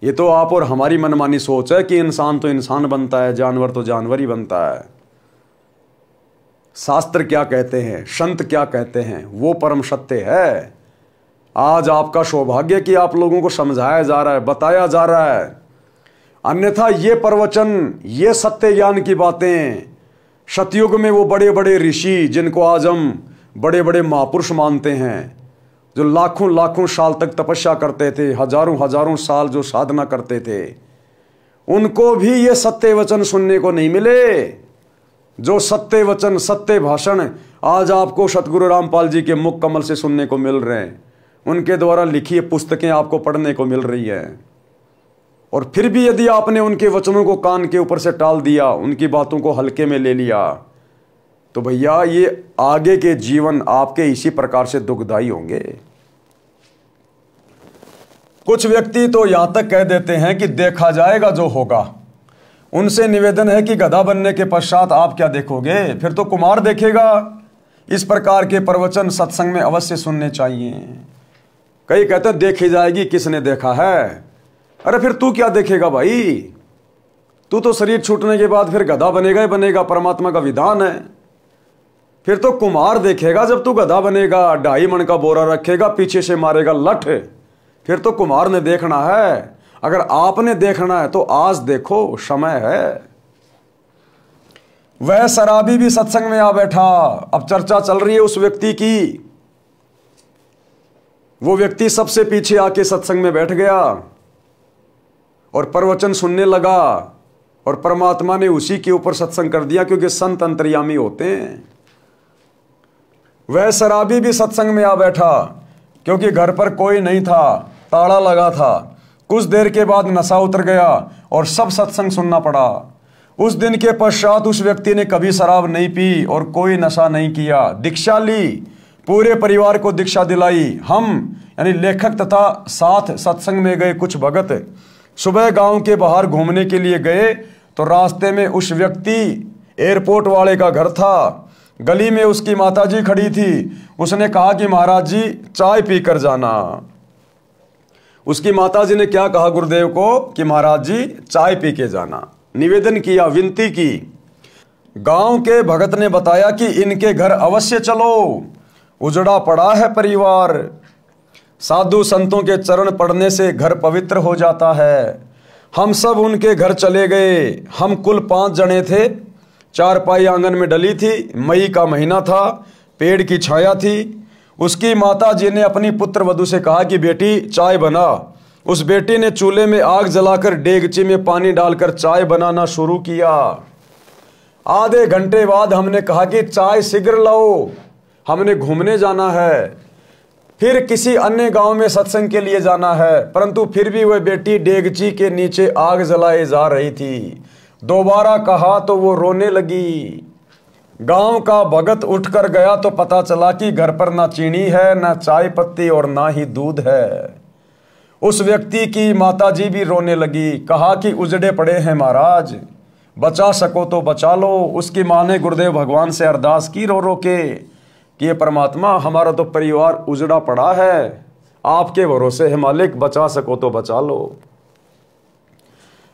ये तो आप और हमारी मनमानी सोच है कि इंसान तो इंसान बनता है, जानवर तो जानवर ही बनता है। शास्त्र क्या कहते हैं, संत क्या कहते हैं, वो परम सत्य है। आज आपका सौभाग्य कि आप लोगों को समझाया जा रहा है, बताया जा रहा है। अन्यथा ये प्रवचन, ये सत्य ज्ञान की बातें सतयुग में वो बड़े बड़े ऋषि, जिनको आज हम बड़े बड़े महापुरुष मानते हैं, जो लाखों लाखों साल तक तपस्या करते थे, हजारों हजारों साल जो साधना करते थे, उनको भी ये सत्य वचन सुनने को नहीं मिले। जो सत्य वचन, सत्य भाषण आज आपको सतगुरु रामपाल जी के मुख कमल से सुनने को मिल रहे हैं, उनके द्वारा लिखी पुस्तकें आपको पढ़ने को मिल रही हैं। और फिर भी यदि आपने उनके वचनों को कान के ऊपर से टाल दिया, उनकी बातों को हल्के में ले लिया, तो भैया ये आगे के जीवन आपके इसी प्रकार से दुखदायी होंगे। कुछ व्यक्ति तो यहां तक कह देते हैं कि देखा जाएगा जो होगा। उनसे निवेदन है कि गधा बनने के पश्चात आप क्या देखोगे, फिर तो कुमार देखेगा। इस प्रकार के प्रवचन सत्संग में अवश्य सुनने चाहिए। कई कहते हैं देखी जाएगी, किसने देखा है। अरे फिर तू क्या देखेगा भाई, तू तो शरीर छूटने के बाद फिर गधा बनेगा ही बनेगा, परमात्मा का विधान है। फिर तो कुमार देखेगा जब तू गधा बनेगा, 2.5 मन का बोरा रखेगा, पीछे से मारेगा लठ, फिर तो कुमार ने देखना है। अगर आपने देखना है तो आज देखो, समय है। वह शराबी भी सत्संग में आ बैठा। अब चर्चा चल रही है उस व्यक्ति की। वो व्यक्ति सबसे पीछे आके सत्संग में बैठ गया और प्रवचन सुनने लगा, और परमात्मा ने उसी के ऊपर सत्संग कर दिया, क्योंकि संत अंतर्यामी होते हैं। वह शराबी भी सत्संग में आ बैठा, क्योंकि घर पर कोई नहीं था, ताला लगा था। कुछ देर के बाद नशा उतर गया और सब सत्संग सुनना पड़ा। उस दिन के पश्चात उस व्यक्ति ने कभी शराब नहीं पी और कोई नशा नहीं किया। दीक्षा ली, पूरे परिवार को दीक्षा दिलाई। हम यानी लेखक तथा साथ सत्संग में गए कुछ भगत सुबह गांव के बाहर घूमने के लिए गए तो रास्ते में उस व्यक्ति एयरपोर्ट वाले का घर था। गली में उसकी माताजी खड़ी थी। उसने कहा कि महाराज जी चाय पीकर जाना। उसकी माताजी ने क्या कहा गुरुदेव को कि महाराज जी चाय पी के जाना। निवेदन किया, विनती की। गांव के भगत ने बताया कि इनके घर अवश्य चलो, उजड़ा पड़ा है परिवार। साधु संतों के चरण पड़ने से घर पवित्र हो जाता है। हम सब उनके घर चले गए। हम कुल 5 जने थे। चारपाई आंगन में डली थी। मई का महीना था, पेड़ की छाया थी। उसकी माता जी ने अपनी पुत्र वधू से कहा कि बेटी चाय बना। उस बेटी ने चूल्हे में आग जलाकर डेगची में पानी डालकर चाय बनाना शुरू किया। आधे घंटे बाद हमने कहा कि चाय शीघ्र लाओ, हमने घूमने जाना है, फिर किसी अन्य गांव में सत्संग के लिए जाना है। परंतु फिर भी वह बेटी डेगची के नीचे आग जलाए जा रही थी। दोबारा कहा तो वो रोने लगी। गांव का भगत उठकर गया तो पता चला कि घर पर ना चीनी है, ना चाय पत्ती और ना ही दूध है। उस व्यक्ति की माताजी भी रोने लगी। कहा कि उजड़े पड़े हैं महाराज, बचा सको तो बचा लो। उसकी मां ने गुरुदेव भगवान से अरदास की रो रो के कि ये परमात्मा हमारा तो परिवार उजड़ा पड़ा है, आपके भरोसे है मालिक, बचा सको तो बचा लो।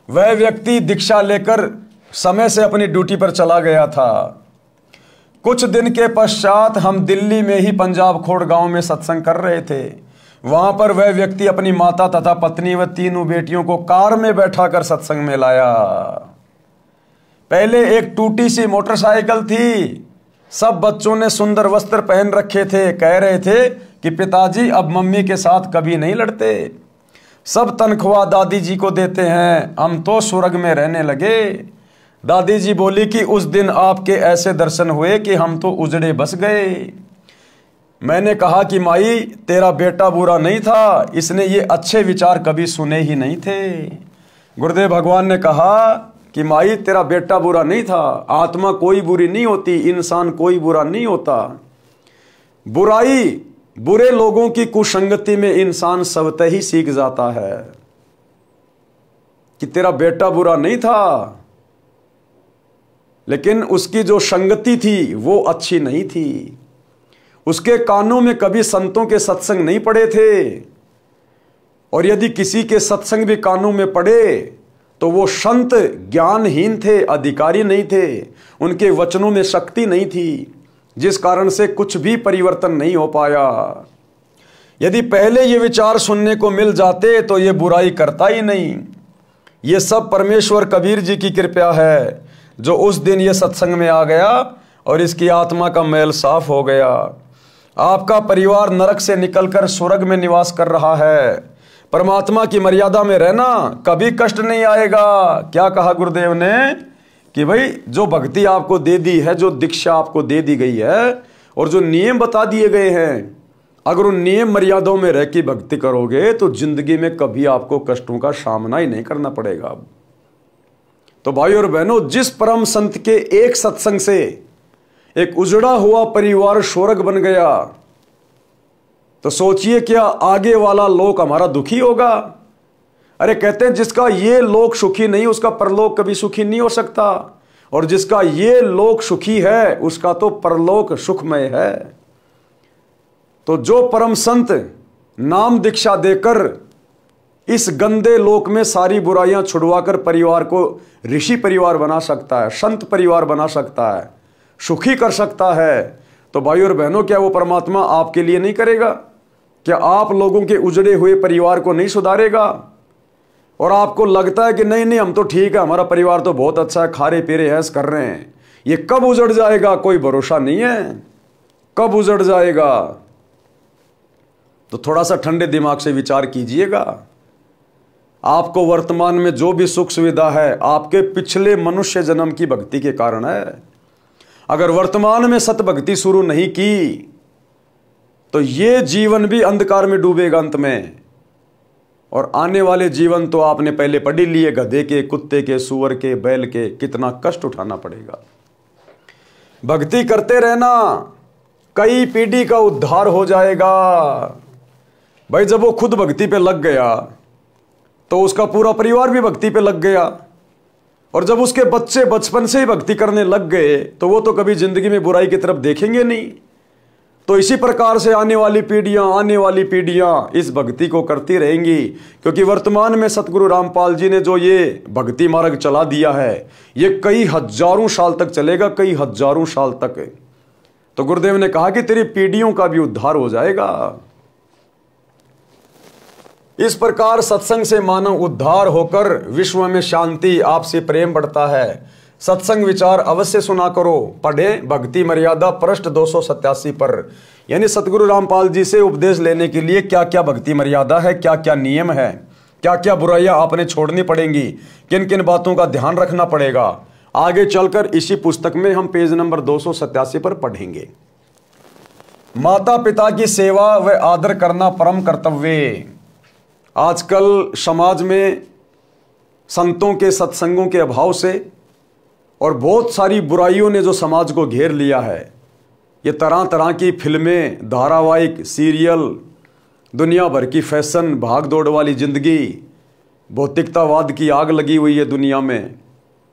वह व्यक्ति दीक्षा लेकर समय से अपनी ड्यूटी पर चला गया था। कुछ दिन के पश्चात हम दिल्ली में ही पंजाब खोड़ गांव में सत्संग कर रहे थे। वहां पर वह व्यक्ति अपनी माता तथा पत्नी व 3 बेटियों को कार में बैठा कर सत्संग में लाया। पहले एक टूटी सी मोटरसाइकिल थी। सब बच्चों ने सुंदर वस्त्र पहन रखे थे। कह रहे थे कि पिताजी अब मम्मी के साथ कभी नहीं लड़ते। सब तनख्वाह दादी जी को देते हैं, हम तो स्वर्ग में रहने लगे। दादी जी बोली कि उस दिन आपके ऐसे दर्शन हुए कि हम तो उजड़े बस गए। मैंने कहा कि माई तेरा बेटा बुरा नहीं था, इसने ये अच्छे विचार कभी सुने ही नहीं थे। गुरुदेव भगवान ने कहा कि माई तेरा बेटा बुरा नहीं था, आत्मा कोई बुरी नहीं होती, इंसान कोई बुरा नहीं होता। बुराई, बुरे लोगों की कुसंगति में इंसान स्वतः ही सीख जाता है कि तेरा बेटा बुरा नहीं था, लेकिन उसकी जो संगति थी वो अच्छी नहीं थी। उसके कानों में कभी संतों के सत्संग नहीं पड़े थे, और यदि किसी के सत्संग भी कानों में पड़े तो वो संत ज्ञानहीन थे, अधिकारी नहीं थे, उनके वचनों में शक्ति नहीं थी, जिस कारण से कुछ भी परिवर्तन नहीं हो पाया। यदि पहले ये विचार सुनने को मिल जाते तो ये बुराई करता ही नहीं। ये सब परमेश्वर कबीर जी की कृपा है, जो उस दिन ये सत्संग में आ गया और इसकी आत्मा का मैल साफ हो गया। आपका परिवार नरक से निकलकर स्वर्ग में निवास कर रहा है। परमात्मा की मर्यादा में रहना, कभी कष्ट नहीं आएगा। क्या कहा गुरुदेव ने कि भाई जो भक्ति आपको दे दी है, जो दीक्षा आपको दे दी गई है और जो नियम बता दिए गए हैं, अगर उन नियम मर्यादाओं में रह के भक्ति करोगे तो जिंदगी में कभी आपको कष्टों का सामना ही नहीं करना पड़ेगा। तो भाई और बहनों, जिस परम संत के एक सत्संग से एक उजड़ा हुआ परिवार स्वर्ग बन गया, तो सोचिए क्या आगे वाला लोक हमारा दुखी होगा। अरे कहते हैं जिसका ये लोक सुखी नहीं उसका परलोक कभी सुखी नहीं हो सकता, और जिसका ये लोक सुखी है उसका तो परलोक सुखमय है। तो जो परम संत नाम दीक्षा देकर इस गंदे लोक में सारी बुराइयां छुड़वाकर परिवार को ऋषि परिवार बना सकता है, संत परिवार बना सकता है, सुखी कर सकता है, तो भाई और बहनों क्या वो परमात्मा आपके लिए नहीं करेगा? क्या आप लोगों के उजड़े हुए परिवार को नहीं सुधारेगा? और आपको लगता है कि नहीं नहीं हम तो ठीक है, हमारा परिवार तो बहुत अच्छा है, खारे पीरे ऐश कर रहे हैं, ये कब उजड़ जाएगा कोई भरोसा नहीं है, कब उजड़ जाएगा। तो थोड़ा सा ठंडे दिमाग से विचार कीजिएगा। आपको वर्तमान में जो भी सुख सुविधा है आपके पिछले मनुष्य जन्म की भक्ति के कारण है। अगर वर्तमान में सत भक्ति शुरू नहीं की तो ये जीवन भी अंधकार में डूबेगा अंत में, और आने वाले जीवन तो आपने पहले पढ़ ही लिए, गधे के, कुत्ते के, सुअर के, बैल के, कितना कष्ट उठाना पड़ेगा। भक्ति करते रहना, कई पीढ़ी का उद्धार हो जाएगा। भाई जब वो खुद भक्ति पे लग गया तो उसका पूरा परिवार भी भक्ति पे लग गया, और जब उसके बच्चे बचपन से ही भक्ति करने लग गए तो वो तो कभी जिंदगी में बुराई की तरफ देखेंगे नहीं। तो इसी प्रकार से आने वाली पीढ़ियां इस भक्ति को करती रहेंगी, क्योंकि वर्तमान में सतगुरु रामपाल जी ने जो ये भक्ति मार्ग चला दिया है ये कई हजारों साल तक चलेगा, कई हजारों साल तक। तो गुरुदेव ने कहा कि तेरी पीढ़ियों का भी उद्धार हो जाएगा। इस प्रकार सत्संग से मानव उद्धार होकर विश्व में शांति, आपसे प्रेम बढ़ता है। सत्संग विचार अवश्य सुना करो, पढ़े भक्ति मर्यादा पृष्ठ 287 पर, यानी सतगुरु रामपाल जी से उपदेश लेने के लिए क्या क्या भक्ति मर्यादा है, क्या क्या नियम है, क्या क्या बुराइयां आपने छोड़नी पड़ेंगी, किन किन बातों का ध्यान रखना पड़ेगा, आगे चलकर इसी पुस्तक में हम पेज नंबर 287 पर पढ़ेंगे। माता पिता की सेवा व आदर करना परम कर्तव्य। आजकल समाज में संतों के सत्संगों के अभाव से और बहुत सारी बुराइयों ने जो समाज को घेर लिया है, ये तरह तरह की फिल्में, धारावाहिक, सीरियल, दुनिया भर की फैशन, भाग दौड़ वाली जिंदगी, भौतिकतावाद की आग लगी हुई है दुनिया में,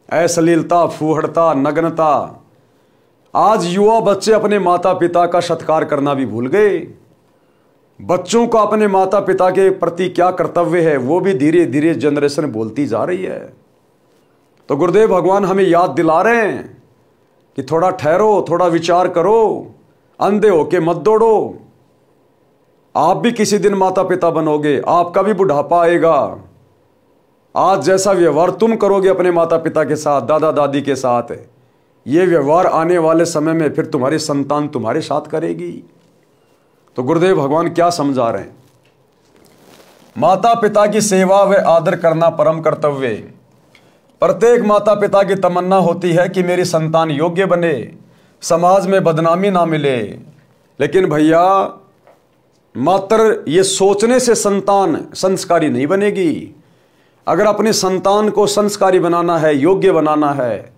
अश्लीलता, फूहड़ता, नग्नता। आज युवा बच्चे अपने माता पिता का सत्कार करना भी भूल गए। बच्चों को अपने माता पिता के प्रति क्या कर्तव्य है वो भी धीरे धीरे जनरेशन बोलती जा रही है। तो गुरुदेव भगवान हमें याद दिला रहे हैं कि थोड़ा ठहरो, थोड़ा विचार करो, अंधे होके मत दौड़ो। आप भी किसी दिन माता पिता बनोगे, आपका भी बुढ़ापा आएगा। आज जैसा व्यवहार तुम करोगे अपने माता पिता के साथ, दादा दादी के साथ, ये व्यवहार आने वाले समय में फिर तुम्हारी संतान तुम्हारे साथ करेगी। तो गुरुदेव भगवान क्या समझा रहे हैं? माता पिता की सेवा व आदर करना परम कर्तव्य। प्रत्येक माता पिता की तमन्ना होती है कि मेरी संतान योग्य बने, समाज में बदनामी ना मिले। लेकिन भैया मात्र ये सोचने से संतान संस्कारी नहीं बनेगी। अगर अपनी संतान को संस्कारी बनाना है, योग्य बनाना है,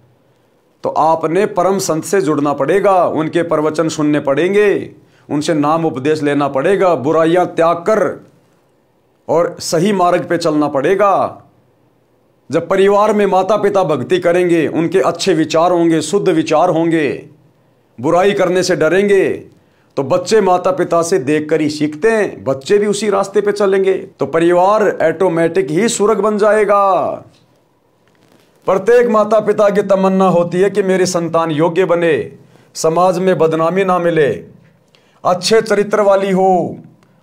तो आपने परम संत से जुड़ना पड़ेगा, उनके प्रवचन सुनने पड़ेंगे, उनसे नाम उपदेश लेना पड़ेगा, बुराइयां त्याग कर और सही मार्ग पे चलना पड़ेगा। जब परिवार में माता पिता भक्ति करेंगे, उनके अच्छे विचार होंगे, शुद्ध विचार होंगे, बुराई करने से डरेंगे, तो बच्चे माता पिता से देखकर ही सीखते हैं, बच्चे भी उसी रास्ते पे चलेंगे, तो परिवार ऑटोमेटिक ही स्वर्ग बन जाएगा। प्रत्येक माता पिता की तमन्ना होती है कि मेरी संतान योग्य बने, समाज में बदनामी ना मिले, अच्छे चरित्र वाली हो,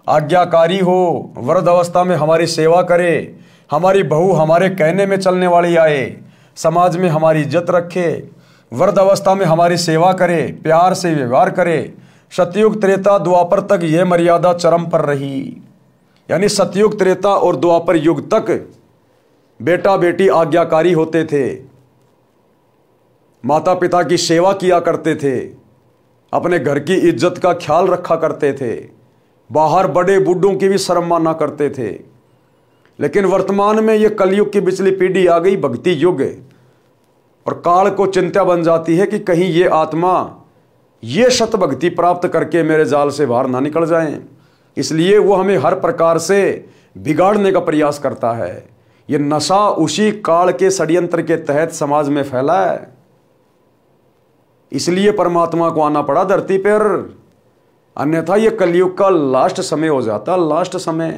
आज्ञाकारी हो, वृद्ध अवस्था में हमारी सेवा करे, हमारी बहू हमारे कहने में चलने वाली आए, समाज में हमारी इज्जत रखे, वृद्ध अवस्था में हमारी सेवा करे, प्यार से व्यवहार करे। सतयुग त्रेता द्वापर तक यह मर्यादा चरम पर रही, यानी सतयुग त्रेता और द्वापर युग तक बेटा बेटी आज्ञाकारी होते थे, माता पिता की सेवा किया करते थे, अपने घर की इज्जत का ख्याल रखा करते थे, बाहर बड़े बूढ़ों की भी शर्म माना करते थे। लेकिन वर्तमान में यह कलयुग की पिछली पीढ़ी आ गई, भक्ति युग, और काल को चिंता बन जाती है कि कहीं ये आत्मा ये सत भक्ति प्राप्त करके मेरे जाल से बाहर ना निकल जाएं। इसलिए वो हमें हर प्रकार से बिगाड़ने का प्रयास करता है। ये नशा उसी काल के षड्यंत्र के तहत समाज में फैला है, इसलिए परमात्मा को आना पड़ा धरती पर, अन्यथा ये कलयुग का लास्ट समय हो जाता, लास्ट समय।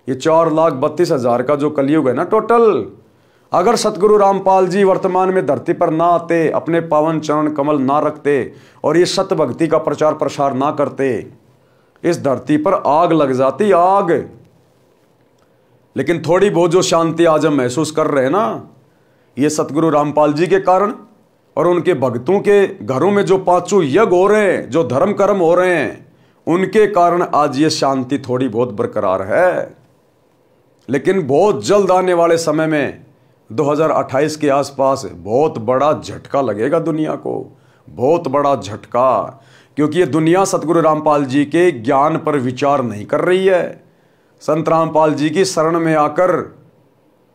ये 4,32,000 का जो कलयुग है ना टोटल, अगर सतगुरु रामपाल जी वर्तमान में धरती पर ना आते, अपने पावन चरण कमल ना रखते और ये सत भक्ति का प्रचार प्रसार ना करते, इस धरती पर आग लग जाती, आग। लेकिन थोड़ी बहुत जो शांति आज हम महसूस कर रहे हैं ना, ये सतगुरु रामपाल जी के कारण, और उनके भक्तों के घरों में जो 5 यज्ञ हो रहे हैं, जो धर्म कर्म हो रहे हैं, उनके कारण आज ये शांति थोड़ी बहुत बरकरार है। लेकिन बहुत जल्द आने वाले समय में 2028 के आसपास बहुत बड़ा झटका लगेगा दुनिया को, बहुत बड़ा झटका, क्योंकि ये दुनिया सतगुरु रामपाल जी के ज्ञान पर विचार नहीं कर रही है, संत रामपाल जी की शरण में आकर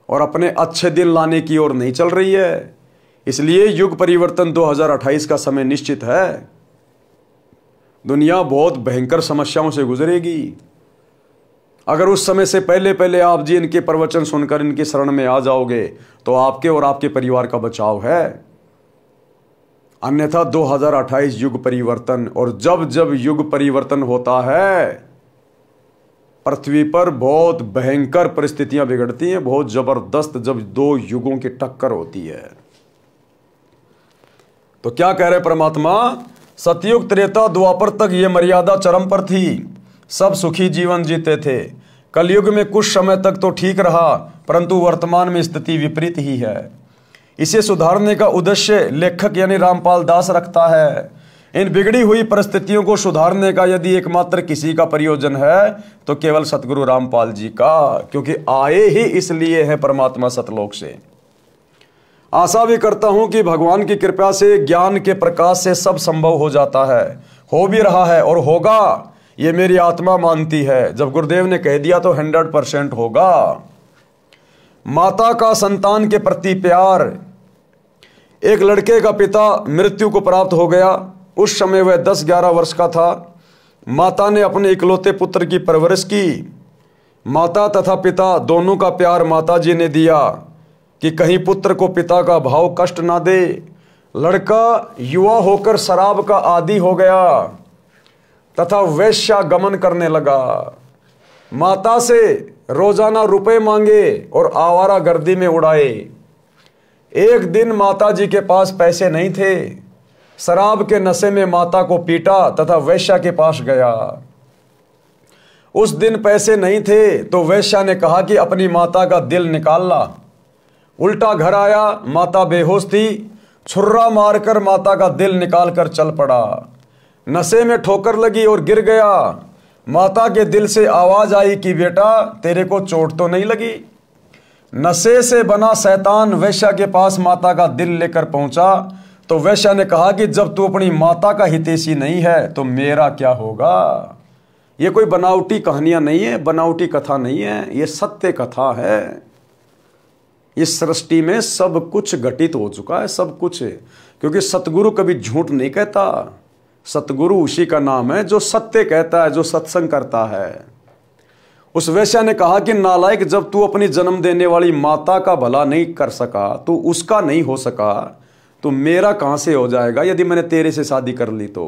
और अपने अच्छे दिन लाने की ओर नहीं चल रही है। इसलिए युग परिवर्तन 2028 का समय निश्चित है। दुनिया बहुत भयंकर समस्याओं से गुजरेगी। अगर उस समय से पहले पहले आप जी इनके प्रवचन सुनकर इनकी शरण में आ जाओगे तो आपके और आपके परिवार का बचाव है। अन्यथा 2028 युग परिवर्तन, और जब जब युग परिवर्तन होता है पृथ्वी पर बहुत भयंकर परिस्थितियां बिगड़ती हैं, बहुत जबरदस्त, जब 2 युगों की टक्कर होती है। तो क्या कह रहे परमात्मा, सतयुग त्रेता द्वापर तक ये मर्यादा चरम पर थी, सब सुखी जीवन जीते थे। कलयुग में कुछ समय तक तो ठीक रहा, परंतु वर्तमान में स्थिति विपरीत ही है। इसे सुधारने का उद्देश्य लेखक यानी रामपाल दास रखता है। इन बिगड़ी हुई परिस्थितियों को सुधारने का यदि एकमात्र किसी का प्रयोजन है तो केवल सतगुरु रामपाल जी का, क्योंकि आए ही इसलिए है परमात्मा सतलोक से। आशा भी करता हूं कि भगवान की कृपा से, ज्ञान के प्रकाश से सब संभव हो जाता है, हो भी रहा है और होगा, ये मेरी आत्मा मानती है। जब गुरुदेव ने कह दिया तो 100% होगा। माता का संतान के प्रति प्यार। एक लड़के का पिता मृत्यु को प्राप्त हो गया। उस समय वह 10-11 वर्ष का था। माता ने अपने इकलौते पुत्र की परवरिश की। माता तथा पिता दोनों का प्यार माता जी ने दिया कि कहीं पुत्र को पिता का भाव कष्ट ना दे। लड़का युवा होकर शराब का आदी हो गया तथा वेश्यागमन करने लगा। माता से रोजाना रुपए मांगे और आवारा गर्दी में उड़ाए। एक दिन माता जी के पास पैसे नहीं थे। शराब के नशे में माता को पीटा तथा वेश्या के पास गया। उस दिन पैसे नहीं थे तो वेश्या ने कहा कि अपनी माता का दिल निकाल ला। उल्टा घर आया, माता बेहोश थी। छुर्रा मारकर माता का दिल निकाल कर चल पड़ा। नशे में ठोकर लगी और गिर गया। माता के दिल से आवाज आई कि बेटा तेरे को चोट तो नहीं लगी। नशे से बना शैतान वेश्या के पास माता का दिल लेकर पहुंचा तो वेश्या ने कहा कि जब तू अपनी माता का हितैषी नहीं है तो मेरा क्या होगा। ये कोई बनावटी कहानियां नहीं है, बनावटी कथा नहीं है, ये सत्य कथा है। इस सृष्टि में सब कुछ घटित हो चुका है, सब कुछ, क्योंकि सतगुरु कभी झूठ नहीं कहता। सतगुरु उसी का नाम है जो सत्य कहता है, जो सत्संग करता है। उस वेश्या ने कहा कि नालायक, जब तू अपनी जन्म देने वाली माता का भला नहीं कर सका, तू उसका नहीं हो सका, तो मेरा कहां से हो जाएगा यदि मैंने तेरे से शादी कर ली तो।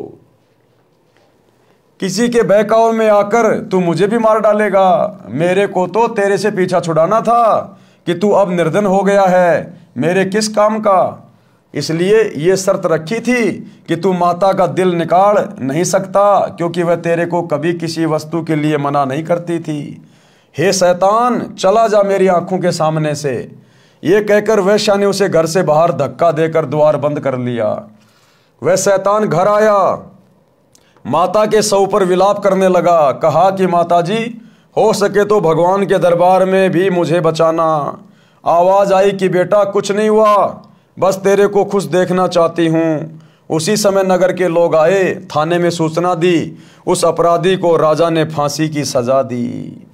किसी के बहकाव में आकर तू मुझे भी मार डालेगा। मेरे को तो तेरे से पीछा छुड़ाना था कि तू अब निर्धन हो गया है, मेरे किस काम का। इसलिए ये शर्त रखी थी कि तू माता का दिल निकाल नहीं सकता, क्योंकि वह तेरे को कभी किसी वस्तु के लिए मना नहीं करती थी। हे शैतान, चला जा मेरी आंखों के सामने से। ये कहकर वेश्या ने उसे घर से बाहर धक्का देकर द्वार बंद कर लिया। वह शैतान घर आया, माता के सौ पर विलाप करने लगा। कहा कि माता जी, हो सके तो भगवान के दरबार में भी मुझे बचाना। आवाज आई कि बेटा कुछ नहीं हुआ, बस तेरे को खुश देखना चाहती हूँ। उसी समय नगर के लोग आए, थाने में सूचना दी। उस अपराधी को राजा ने फांसी की सजा दी।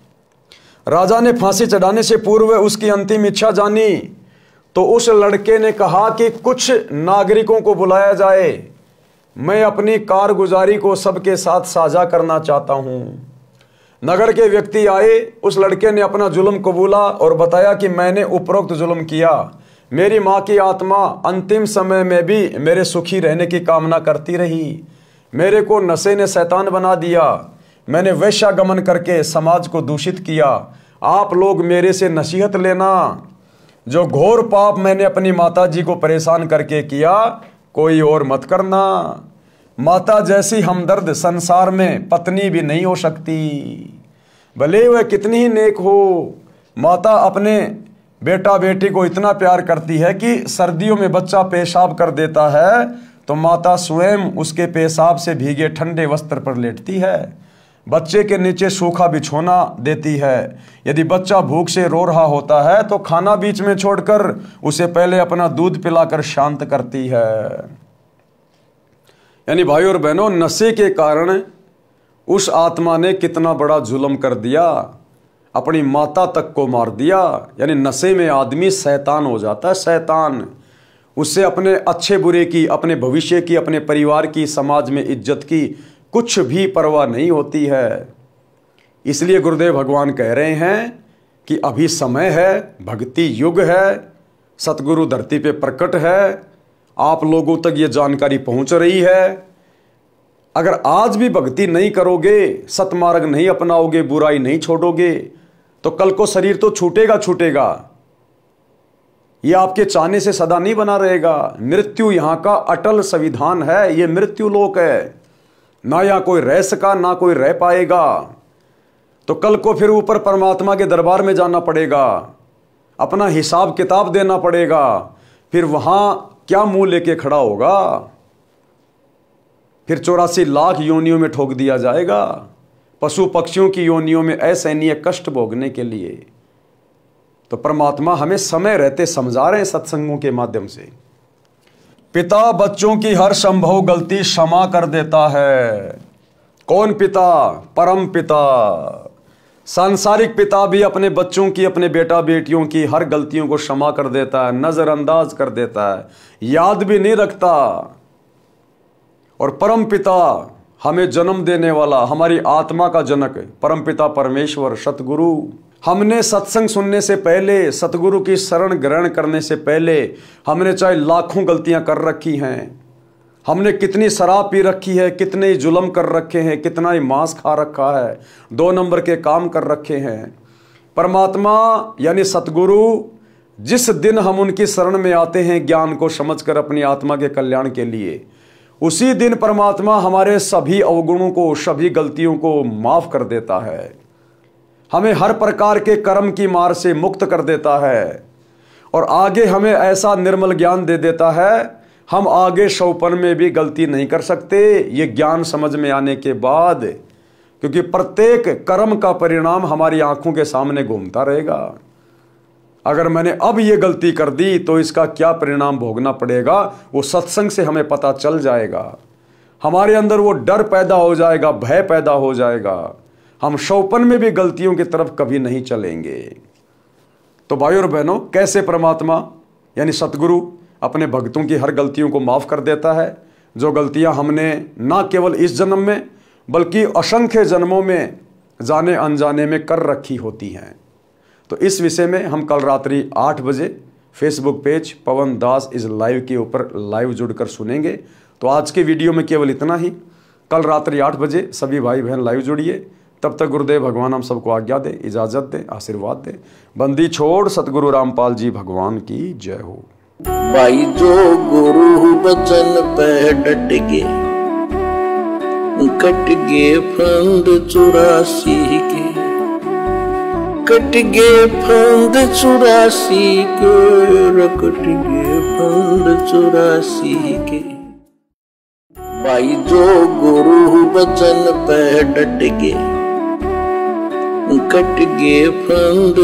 राजा ने फांसी चढ़ाने से पूर्व उसकी अंतिम इच्छा जानी तो उस लड़के ने कहा कि कुछ नागरिकों को बुलाया जाए, मैं अपनी कारगुजारी को सबके साथ साझा करना चाहता हूँ। नगर के व्यक्ति आए। उस लड़के ने अपना जुल्म कबूला और बताया कि मैंने उपरोक्त जुल्म किया। मेरी माँ की आत्मा अंतिम समय में भी मेरे सुखी रहने की कामना करती रही। मेरे को नशे ने शैतान बना दिया। मैंने वेश्यागमन करके समाज को दूषित किया। आप लोग मेरे से नसीहत लेना। जो घोर पाप मैंने अपनी माता जी को परेशान करके किया, कोई और मत करना। माता जैसी हमदर्द संसार में पत्नी भी नहीं हो सकती, भले वह कितनी ही नेक हो। माता अपने बेटा बेटी को इतना प्यार करती है कि सर्दियों में बच्चा पेशाब कर देता है तो माता स्वयं उसके पेशाब से भीगे ठंडे वस्त्र पर लेटती है, बच्चे के नीचे सूखा बिछोना देती है। यदि बच्चा भूख से रो रहा होता है तो खाना बीच में छोड़कर उसे पहले अपना दूध पिलाकर शांत करती है। यानी भाई और बहनों, नशे के कारण उस आत्मा ने कितना बड़ा जुल्म कर दिया, अपनी माता तक को मार दिया। यानी नशे में आदमी शैतान हो जाता है, शैतान। उससे अपने अच्छे बुरे की, अपने भविष्य की, अपने परिवार की, समाज में इज्जत की कुछ भी परवाह नहीं होती है। इसलिए गुरुदेव भगवान कह रहे हैं कि अभी समय है, भक्ति युग है, सतगुरु धरती पे प्रकट है, आप लोगों तक ये जानकारी पहुंच रही है। अगर आज भी भक्ति नहीं करोगे, सतमार्ग नहीं अपनाओगे, बुराई नहीं छोड़ोगे, तो कल को शरीर तो छूटेगा छूटेगा। ये आपके चाहने से सदा नहीं बना रहेगा। मृत्यु यहाँ का अटल संविधान है, ये मृत्यु लोक है, ना यहाँ कोई रह सका ना कोई रह पाएगा। तो कल को फिर ऊपर परमात्मा के दरबार में जाना पड़ेगा, अपना हिसाब किताब देना पड़ेगा। फिर वहां क्या मुंह लेके खड़ा होगा? फिर 84 लाख योनियों में ठोक दिया जाएगा, पशु पक्षियों की योनियों में असहनीय कष्ट भोगने के लिए। तो परमात्मा हमें समय रहते समझा रहे हैं सत्संगों के माध्यम से। पिता बच्चों की हर संभव गलती क्षमा कर देता है। कौन पिता? परम पिता। सांसारिक पिता भी अपने बच्चों की, अपने बेटा बेटियों की हर गलतियों को क्षमा कर देता है, नजरअंदाज कर देता है, याद भी नहीं रखता। और परम पिता, हमें जन्म देने वाला, हमारी आत्मा का जनक परम पिता परमेश्वर सतगुरु, हमने सत्संग सुनने से पहले, सतगुरु की शरण ग्रहण करने से पहले हमने चाहे लाखों गलतियां कर रखी हैं, हमने कितनी शराब पी रखी है, कितने ही जुल्म कर रखे हैं, कितना ही मांस खा रखा है, 2 नंबर के काम कर रखे हैं। परमात्मा यानी सतगुरु, जिस दिन हम उनकी शरण में आते हैं ज्ञान को समझकर अपनी आत्मा के कल्याण के लिए, उसी दिन परमात्मा हमारे सभी अवगुणों को, सभी गलतियों को माफ कर देता है, हमें हर प्रकार के कर्म की मार से मुक्त कर देता है और आगे हमें ऐसा निर्मल ज्ञान दे देता है, हम आगे शौपन में भी गलती नहीं कर सकते ये ज्ञान समझ में आने के बाद। क्योंकि प्रत्येक कर्म का परिणाम हमारी आंखों के सामने घूमता रहेगा। अगर मैंने अब ये गलती कर दी तो इसका क्या परिणाम भोगना पड़ेगा, वो सत्संग से हमें पता चल जाएगा। हमारे अंदर वो डर पैदा हो जाएगा, भय पैदा हो जाएगा, हम शौपन में भी गलतियों की तरफ कभी नहीं चलेंगे। तो भाई और बहनों, कैसे परमात्मा यानी सतगुरु अपने भक्तों की हर गलतियों को माफ कर देता है, जो गलतियां हमने ना केवल इस जन्म में बल्कि असंख्य जन्मों में जाने अनजाने में कर रखी होती हैं। तो इस विषय में हम कल रात्रि 8 बजे Facebook page Pawan Das is live के ऊपर लाइव जुड़कर सुनेंगे। तो आज के वीडियो में केवल इतना ही। कल रात्रि 8 बजे सभी भाई बहन लाइव जुड़िए। तब तक गुरुदेव भगवान हम सबको आज्ञा दे, इजाजत दे, आशीर्वाद दे। बंदी छोड़ सतगुरु रामपाल जी भगवान की जय हो। भाई जो गुरु बचन पे डट गे, कट गे फंद 84 के, कट गे फंद 84 के, कट गे फंद 84 के। भाई जो गुरु बचन पे डट गे, कट गे फंद